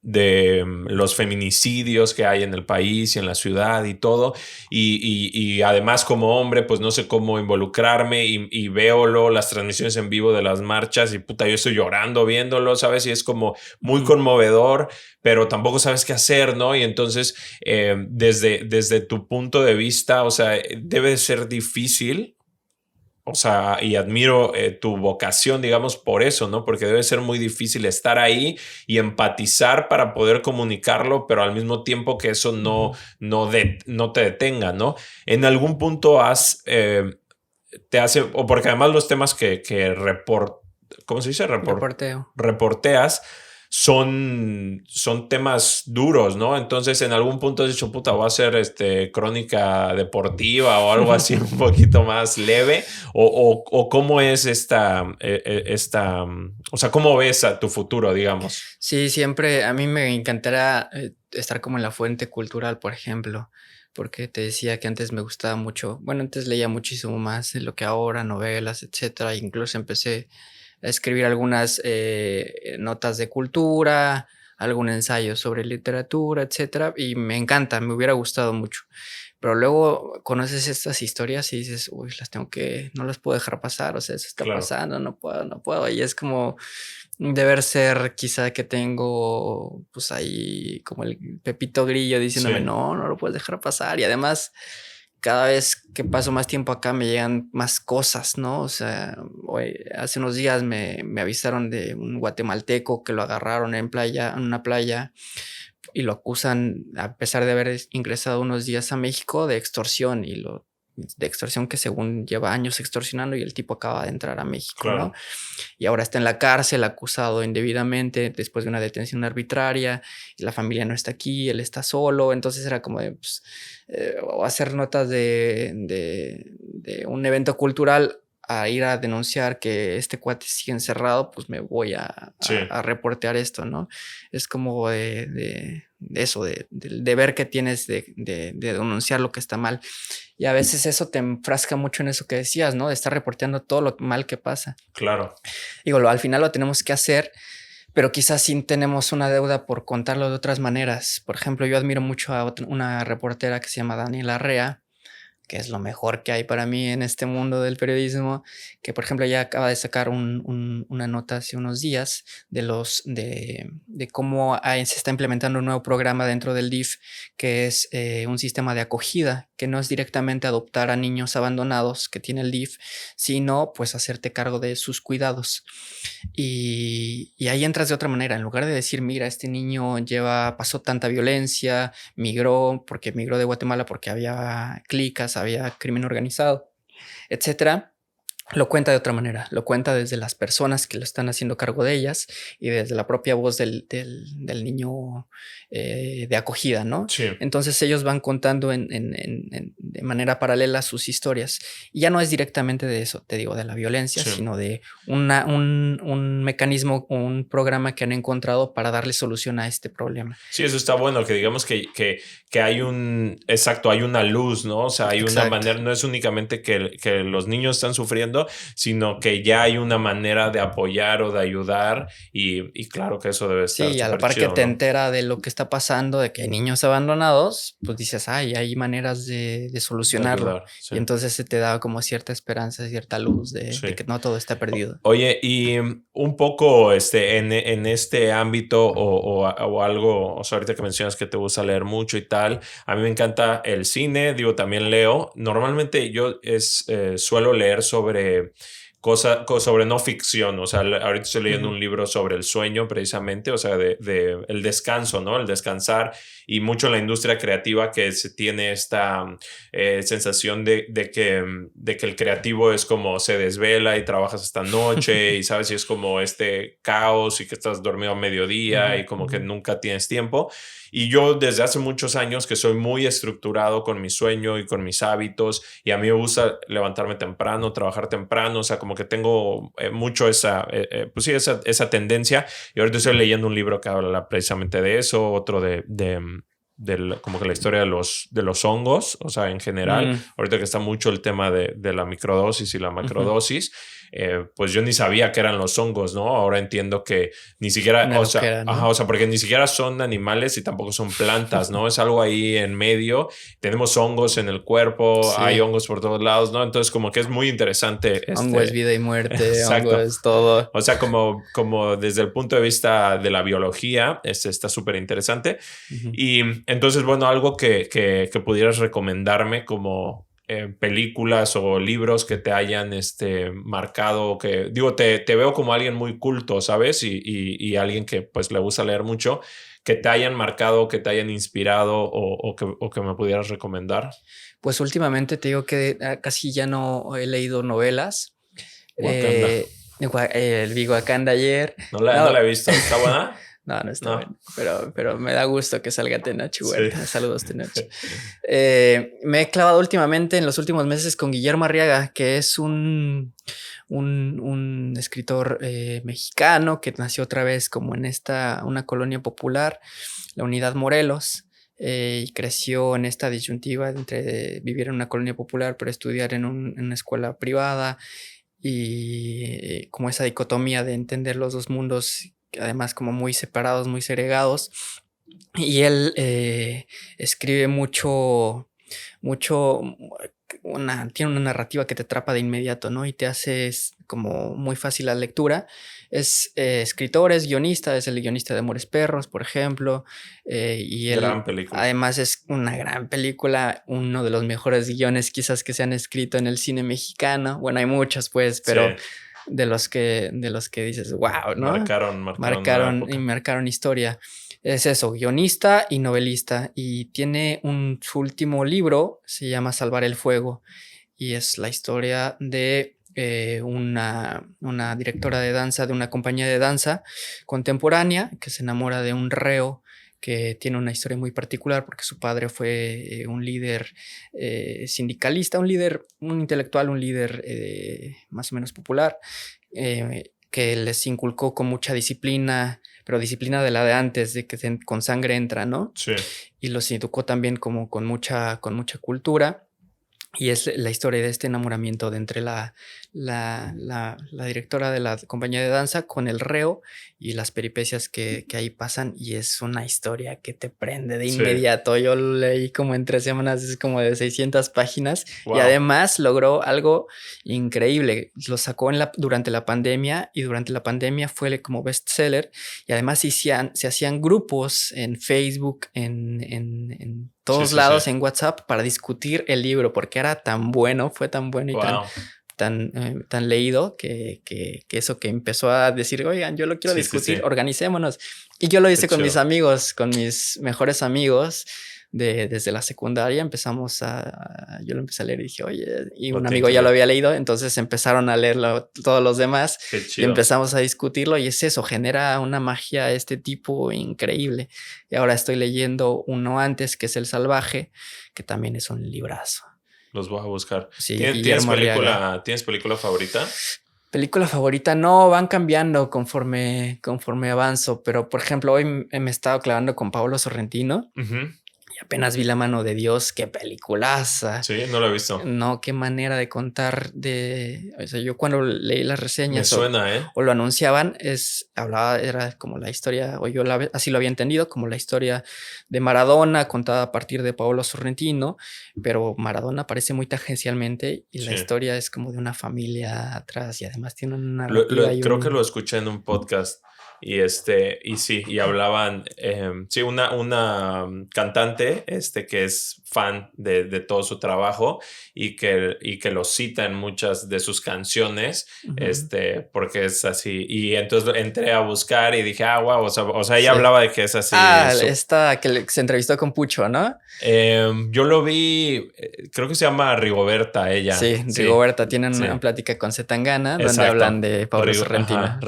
de los feminicidios que hay en el país y en la ciudad y todo, y además como hombre pues no sé cómo involucrarme y veo las transmisiones en vivo de las marchas y puta, yo estoy llorando viéndolo, ¿sabes? Y es como muy conmovedor, pero tampoco sabes qué hacer, ¿no? Y entonces desde tu punto de vista, o sea, debe ser difícil. O sea, y admiro tu vocación, digamos, por eso, ¿no? Porque debe ser muy difícil estar ahí y empatizar para poder comunicarlo, pero al mismo tiempo que eso no te detenga, ¿no? En algún punto te hace, o porque además los temas ¿cómo se dice? Reporteo. Reporteas son temas duros, ¿no? Entonces en algún punto has dicho, puta, voy a hacer crónica deportiva o algo así un poquito más leve, o cómo es o sea, ¿cómo ves a tu futuro, digamos? Sí, siempre a mí me encantará estar como en la fuente cultural, por ejemplo, porque te decía que antes me gustaba mucho, bueno, antes leía muchísimo más de lo que ahora, novelas, etcétera, incluso empecé a escribir algunas notas de cultura, algún ensayo sobre literatura, etcétera, y me encanta, me hubiera gustado mucho. Pero luego conoces estas historias y dices, uy, no las puedo dejar pasar, o sea, eso está Claro. pasando, no puedo, y es como deber ser quizá que tengo, pues ahí como el Pepito Grillo diciéndome, Sí. no lo puedes dejar pasar, y además cada vez que paso más tiempo acá me llegan más cosas, ¿no? O sea, hace unos días me avisaron de un guatemalteco que lo agarraron en una playa y lo acusan, a pesar de haber ingresado unos días a México, de extorsión que según lleva años extorsionando y el tipo acaba de entrar a México, ¿no? Claro. Y ahora está en la cárcel acusado indebidamente después de una detención arbitraria y la familia no está aquí, él está solo, entonces era como de pues, o hacer notas de un evento cultural a ir a denunciar que este cuate sigue encerrado, pues me voy Sí. a reportear esto, ¿no? Es como de eso, del deber que tienes de denunciar lo que está mal. Y a veces eso te enfrasca mucho en eso que decías, ¿no? De estar reporteando todo lo mal que pasa. Claro. Digo, al final lo tenemos que hacer, pero quizás sí tenemos una deuda por contarlo de otras maneras. Por ejemplo, yo admiro mucho a una reportera que se llama Daniela Rea, que es lo mejor que hay para mí en este mundo del periodismo, que por ejemplo ya acaba de sacar una nota hace unos días de cómo se está implementando un nuevo programa dentro del DIF, que es un sistema de acogida, que no es directamente adoptar a niños abandonados que tiene el DIF, sino pues hacerte cargo de sus cuidados. Y ahí entras de otra manera, en lugar de decir, mira, este niño pasó tanta violencia, migró de Guatemala porque había clicas, había crimen organizado, etcétera. Lo cuenta de otra manera, lo cuenta desde las personas que lo están haciendo cargo de ellas y desde la propia voz del niño de acogida, ¿no? Sí. Entonces ellos van contando de manera paralela sus historias. Y ya no es directamente de eso, te digo, de la violencia, Sí. sino de un mecanismo, un programa que han encontrado para darle solución a este problema. Sí, eso está bueno, que digamos que hay hay una luz, ¿no? O sea, hay una Exacto. manera, no es únicamente que los niños están sufriendo, sino que ya hay una manera de apoyar o de ayudar y claro que eso debe estar Sí, y a la súper par que chido, te ¿no? entera de lo que está pasando, de que hay niños abandonados, pues dices, ay, hay maneras de De solucionarlo. ayudar, sí. Y entonces se te da como cierta esperanza, cierta luz de Sí. que no todo está perdido. Oye, y un poco en este ámbito o algo, o sea, ahorita que mencionas que te gusta leer mucho y tal, a mí me encanta el cine, digo, también leo. Normalmente yo suelo leer sobre sobre no ficción, o sea, ahorita estoy leyendo un libro sobre el sueño precisamente, o sea, de el descanso, ¿no? El descansar y mucho en la industria creativa que se tiene esta sensación de que el creativo es como se desvela y trabajas esta noche y sabes, y es como este caos y que estás dormido a mediodía y como que nunca tienes tiempo. Y yo desde hace muchos años que soy muy estructurado con mi sueño y con mis hábitos y a mí me gusta levantarme temprano, trabajar temprano, o sea, como como que tengo mucho pues sí, esa tendencia. Y ahorita estoy leyendo un libro que habla precisamente de eso, otro como que la historia de los hongos, o sea, en general, ahorita que está mucho el tema de la microdosis y la macrodosis, pues yo ni sabía que eran los hongos, ¿no? Ahora entiendo que ni siquiera, Una loquera, ¿no? o sea, porque ni siquiera son animales y tampoco son plantas, ¿no? Es algo ahí en medio. Tenemos hongos en el cuerpo, Sí. hay hongos por todos lados, ¿no? Entonces como que es muy interesante. Hongo es vida y muerte, Exacto. hongo es todo. O sea, como desde el punto de vista de la biología, está súper interesante. Y entonces, bueno, algo que pudieras recomendarme como películas o libros que te hayan marcado, que digo, te veo como alguien muy culto, ¿sabes? Y alguien que pues le gusta leer mucho, que te hayan marcado, que te hayan inspirado o que me pudieras recomendar. Pues últimamente te digo que casi ya no he leído novelas. Wakanda. El vi Wakanda ayer. No la he visto. ¿Está buena? No está bueno, pero me da gusto que salga Tenoch Huerta. Sí. Saludos, Tenoch. Me he clavado últimamente en los últimos meses con Guillermo Arriaga, que es un escritor mexicano que nació otra vez como en una colonia popular, la Unidad Morelos. Y creció en esta disyuntiva entre vivir en una colonia popular pero estudiar en una escuela privada, y como esa dicotomía de entender los dos mundos, además como muy separados, muy segregados. Y él escribe tiene una narrativa que te atrapa de inmediato, ¿no? Y te hace como muy fácil la lectura. Es escritor, es guionista, es el guionista de Amores Perros, por ejemplo. Y él, gran película. Además es una gran película, uno de los mejores guiones quizás que se han escrito en el cine mexicano. Bueno, hay muchos pues, pero sí, de los que dices, wow, ¿no? Marcaron historia. Es eso, guionista y novelista, y tiene su último libro, se llama Salvar el Fuego, y es la historia de una directora de danza de una compañía de danza contemporánea que se enamora de un reo que tiene una historia muy particular porque su padre fue un líder sindicalista, un intelectual, un líder más o menos popular, que les inculcó con mucha disciplina, pero disciplina de la de antes, de que con sangre entra, ¿no? Sí. Y los educó también como con mucha cultura. Y es la historia de este enamoramiento de entre la directora de la compañía de danza con el reo y las peripecias que ahí pasan. Y es una historia que te prende de inmediato. Yo lo leí como en 3 semanas, es como de 600 páginas. Wow. Y además logró algo increíble. Lo sacó durante la pandemia, y durante la pandemia fue como bestseller. Y además se hacían grupos en Facebook, en todos lados, en WhatsApp, para discutir el libro, porque era tan bueno, fue tan bueno y tan leído que eso, que empezó a decir, oigan, yo lo quiero discutir, organicémonos. Y yo lo hice con mis amigos, con mis mejores amigos desde la secundaria. Yo lo empecé a leer y dije, oye, y un amigo ya lo había leído, entonces empezaron a leerlo todos los demás y empezamos a discutirlo, y es eso, genera una magia de este tipo increíble. Y ahora estoy leyendo uno antes, que es El Salvaje, que también es un librazo. Los voy a buscar. Sí, ¿Tienes película favorita? Película favorita, no, van cambiando conforme avanzo, pero por ejemplo hoy me he estado clavando con Paolo Sorrentino. Apenas vi La Mano de Dios, qué peliculaza. Sí, no la he visto. No, qué manera de contar o sea, yo cuando leí las reseñas me suena, o lo anunciaban, era como la historia, o yo así lo había entendido, como la historia de Maradona contada a partir de Paolo Sorrentino, pero Maradona aparece muy tangencialmente y la historia es como de una familia atrás, y además tiene una narrativa. Creo que lo escuché en un podcast. Y hablaban, una cantante que es fan de todo su trabajo y que lo cita en muchas de sus canciones, porque es así. Y entonces entré a buscar y dije, wow, o sea, ella hablaba de que es así. Esta que se entrevistó con Pucho, ¿no? Yo lo vi, creo que se llama Rigoberta, ella. Sí, Rigoberta, tienen una plática con Zetangana donde hablan de Paolo Sorrentino.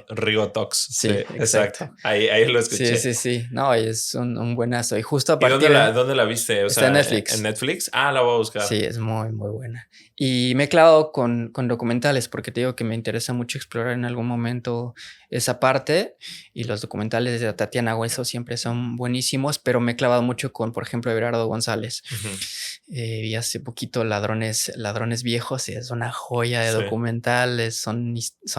Rigo Talks. Sí, exacto. Ahí lo escuché. Sí. No, es un buenazo. Y justo a partir... ¿Y dónde la viste? O está sea, en Netflix. ¿En Netflix? La voy a buscar. Sí, es muy, muy buena. Y me he clavado con documentales, porque te digo que me interesa mucho explorar en algún momento esa parte, y los documentales de Tatiana Hueso siempre son buenísimos, pero me he clavado mucho con, por ejemplo, Everardo González. Ujú. Vi hace poquito Ladrones Viejos, y es una joya de Sí, documentales, son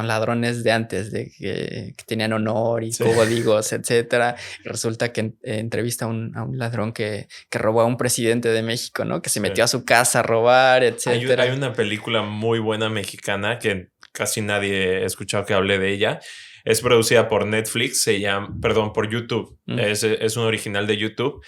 ladrones de antes, de que tenían honor y sí. códigos, etcétera. Y resulta que entrevista a un ladrón que robó a un presidente de México, ¿no? Que se Sí. metió a su casa a robar, Hay etcétera. una película muy buena mexicana que casi nadie ha escuchado que hable de ella. Es producida por Netflix, perdón, por YouTube. Mm. Es un original de YouTube.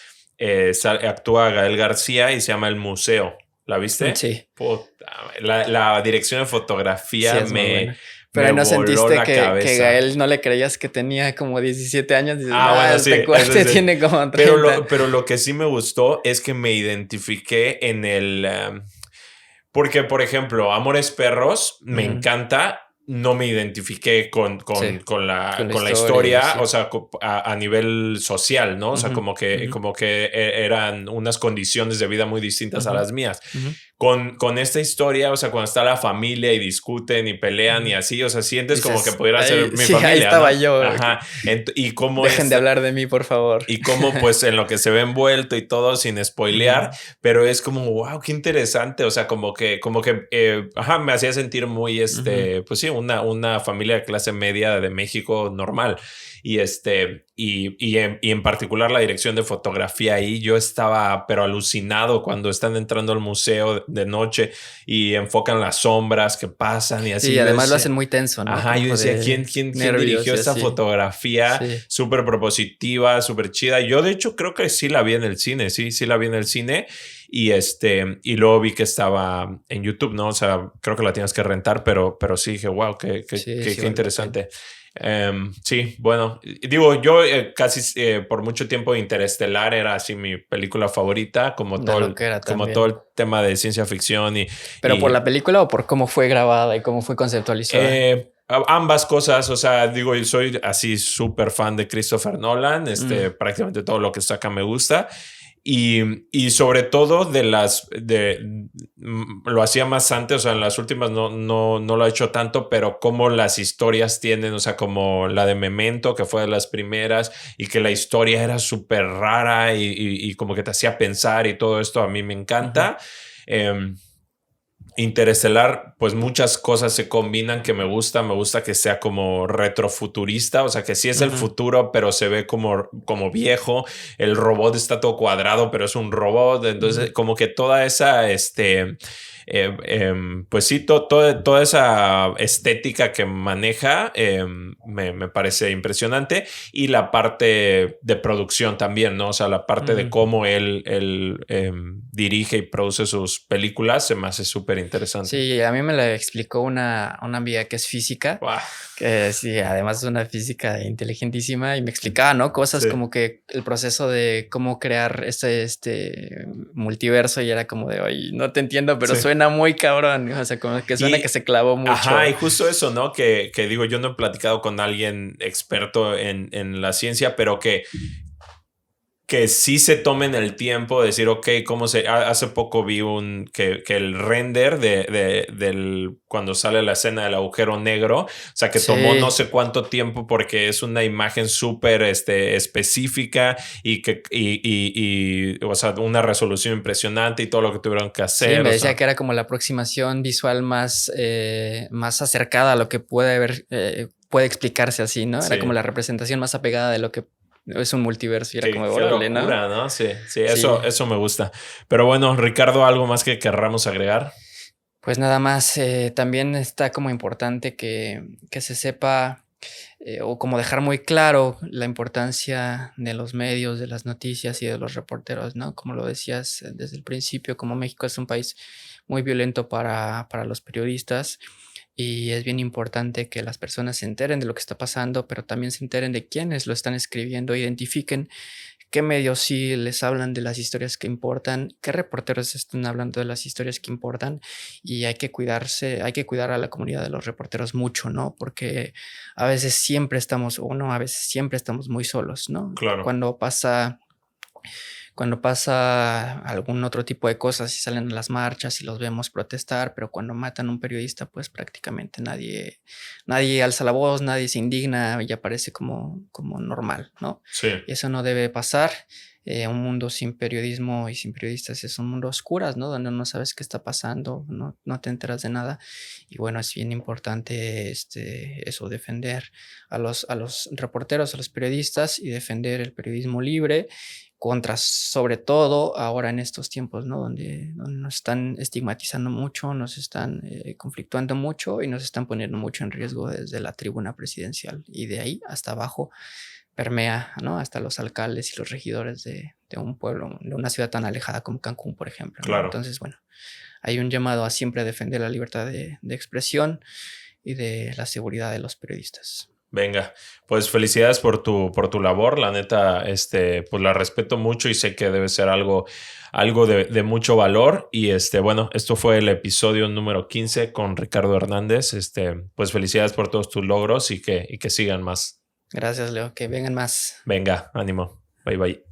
Actúa Gael García y se llama El Museo. ¿La viste? Sí, Puta, la dirección de sí fotografía es muy buena. Pero me ahí no voló sentiste la que cabeza. Gael no le creías que tenía como 17 años. Dices, Ah, bueno, sí, este eso cuate sí. tiene como Pero 30. pero lo que sí me gustó es que me identifiqué en porque, por ejemplo, Amores Perros me Ujú. encanta. No me identifiqué Sí, con la con la historia y historia, así. o sea, a nivel social, ¿no? O sea, Ujú, ujú, como que eran unas condiciones de vida muy distintas a ujú, las mías. ujú, Con esta historia, o sea, cuando está la familia y discuten y pelean y ujú. así, o sea, sientes como que Dices, pudiera ser ahí, mi sí, ahí familia, estaba ¿no? yo. Ajá. Y cómo Dejen de es, hablar de mí, por favor. y cómo pues en lo que se ve envuelto y todo sin spoilear, Ujú, pero es como, wow, qué interesante, o sea, ajá, me hacía sentir muy, ujú, pues sí, una familia de clase media de México normal. Y en particular la dirección de fotografía ahí, yo estaba pero alucinado cuando están entrando al museo de noche y enfocan las sombras que pasan y sí, así, yo además lo decía, hacen muy tenso, ¿no? ajá, yo Como decía, de quién nervios dirigió y esta así. fotografía Sí. súper propositiva, súper chida? Yo, de hecho, creo que sí la vi en el cine, sí la vi en el cine. Y luego vi que estaba en YouTube, ¿no? O sea, creo que la tienes que rentar, pero sí dije, wow, Sí, sí qué vale la pena. interesante. Sí, bueno, digo, yo casi por mucho tiempo Interestelar era así mi película favorita, Una loquera como todo también. el tema de ciencia ficción ¿Pero por y la película o por cómo fue grabada y cómo fue conceptualizada? ambas cosas, o sea, digo, yo soy así súper fan de Christopher Nolan, Mm, prácticamente todo lo que saca me gusta. Y sobre todo lo hacía más antes, o sea, en las últimas no lo ha hecho tanto, pero como las historias tienen, o sea, como la de Memento, que fue de las primeras, y que la historia era súper rara y como que te hacía pensar y todo esto a mí me ujú, encanta. Em, Interestelar, pues muchas cosas se combinan que me gusta que sea como retrofuturista, o sea que sí es el ujú, futuro, pero se ve como viejo, el robot está todo cuadrado, pero es un robot, ujú. entonces como que toda esa, pues sí, toda esa estética que maneja me parece impresionante y la parte de producción también, ¿no? O sea, la parte de Ujú. cómo él dirige y produce sus películas se me hace súper interesante. Sí, a mí me lo explicó una amiga que es física, Wow. que sí, además es una física inteligentísima y me explicaba, ¿no? Cosas Sí. como que el proceso de cómo crear este multiverso y era como de, oye, no te entiendo, pero Sí. suena muy cabrón, o sea, como que suena que Y, se clavó ajá, mucho. y justo eso, ¿no? Que digo, yo no he platicado con alguien experto en la ciencia, pero que sí se tomen el tiempo de decir, ok, hace poco vi que el render cuando sale la escena del agujero negro, o sea, que tomó no Sí, sé cuánto tiempo porque es una imagen súper específica o sea, una resolución impresionante y todo lo que tuvieron que sí, hacer, me o decía sea, que era como la aproximación visual más acercada a lo que puede haber, puede explicarse así, ¿no? Era como sí. la representación más apegada de lo que es un multiverso y era como, Qué órale, ¿no? locura, ¿no? Sí, sí, Sí. eso me gusta. Pero bueno, Ricardo, ¿algo más que querramos agregar? Pues nada más, también está como importante que se sepa o como dejar muy claro la importancia de los medios, de las noticias y de los reporteros, ¿no? Como lo decías desde el principio, como México es un país muy violento para los periodistas y es bien importante que las personas se enteren de lo que está pasando, pero también se enteren de quiénes lo están escribiendo, identifiquen qué medios sí les hablan de las historias que importan, qué reporteros están hablando de las historias que importan y hay que cuidar a la comunidad de los reporteros mucho, ¿no? Porque a veces siempre estamos, o no, a veces siempre estamos muy solos, ¿no? Claro. cuando pasa algún otro tipo de cosas y salen a las marchas y los vemos protestar, pero cuando matan a un periodista, pues prácticamente nadie alza la voz, nadie se indigna y aparece como normal, ¿no? Sí, Y eso no debe pasar. Un mundo sin periodismo y sin periodistas es un mundo a oscuras, ¿no? Donde no sabes qué está pasando, no te enteras de nada. Y bueno, es bien importante eso, defender a los reporteros, a los periodistas y defender el periodismo libre contra, sobre todo ahora en estos tiempos, ¿no? Donde nos están estigmatizando mucho, nos están conflictuando mucho y nos están poniendo mucho en riesgo desde la tribuna presidencial y de ahí hasta abajo permea, ¿no? Hasta los alcaldes y los regidores de un pueblo, de una ciudad tan alejada como Cancún, por ejemplo, ¿no? claro. Entonces, bueno, hay un llamado a siempre defender la libertad de expresión y de la seguridad de los periodistas. Venga, pues felicidades por tu labor. La neta, pues la respeto mucho y sé que debe ser algo de mucho valor. Y bueno, esto fue el episodio número 15 con Ricardo Hernández. Pues felicidades por todos tus logros y que sigan más. Gracias, Leo. Que vengan más. Venga, ánimo. Bye bye.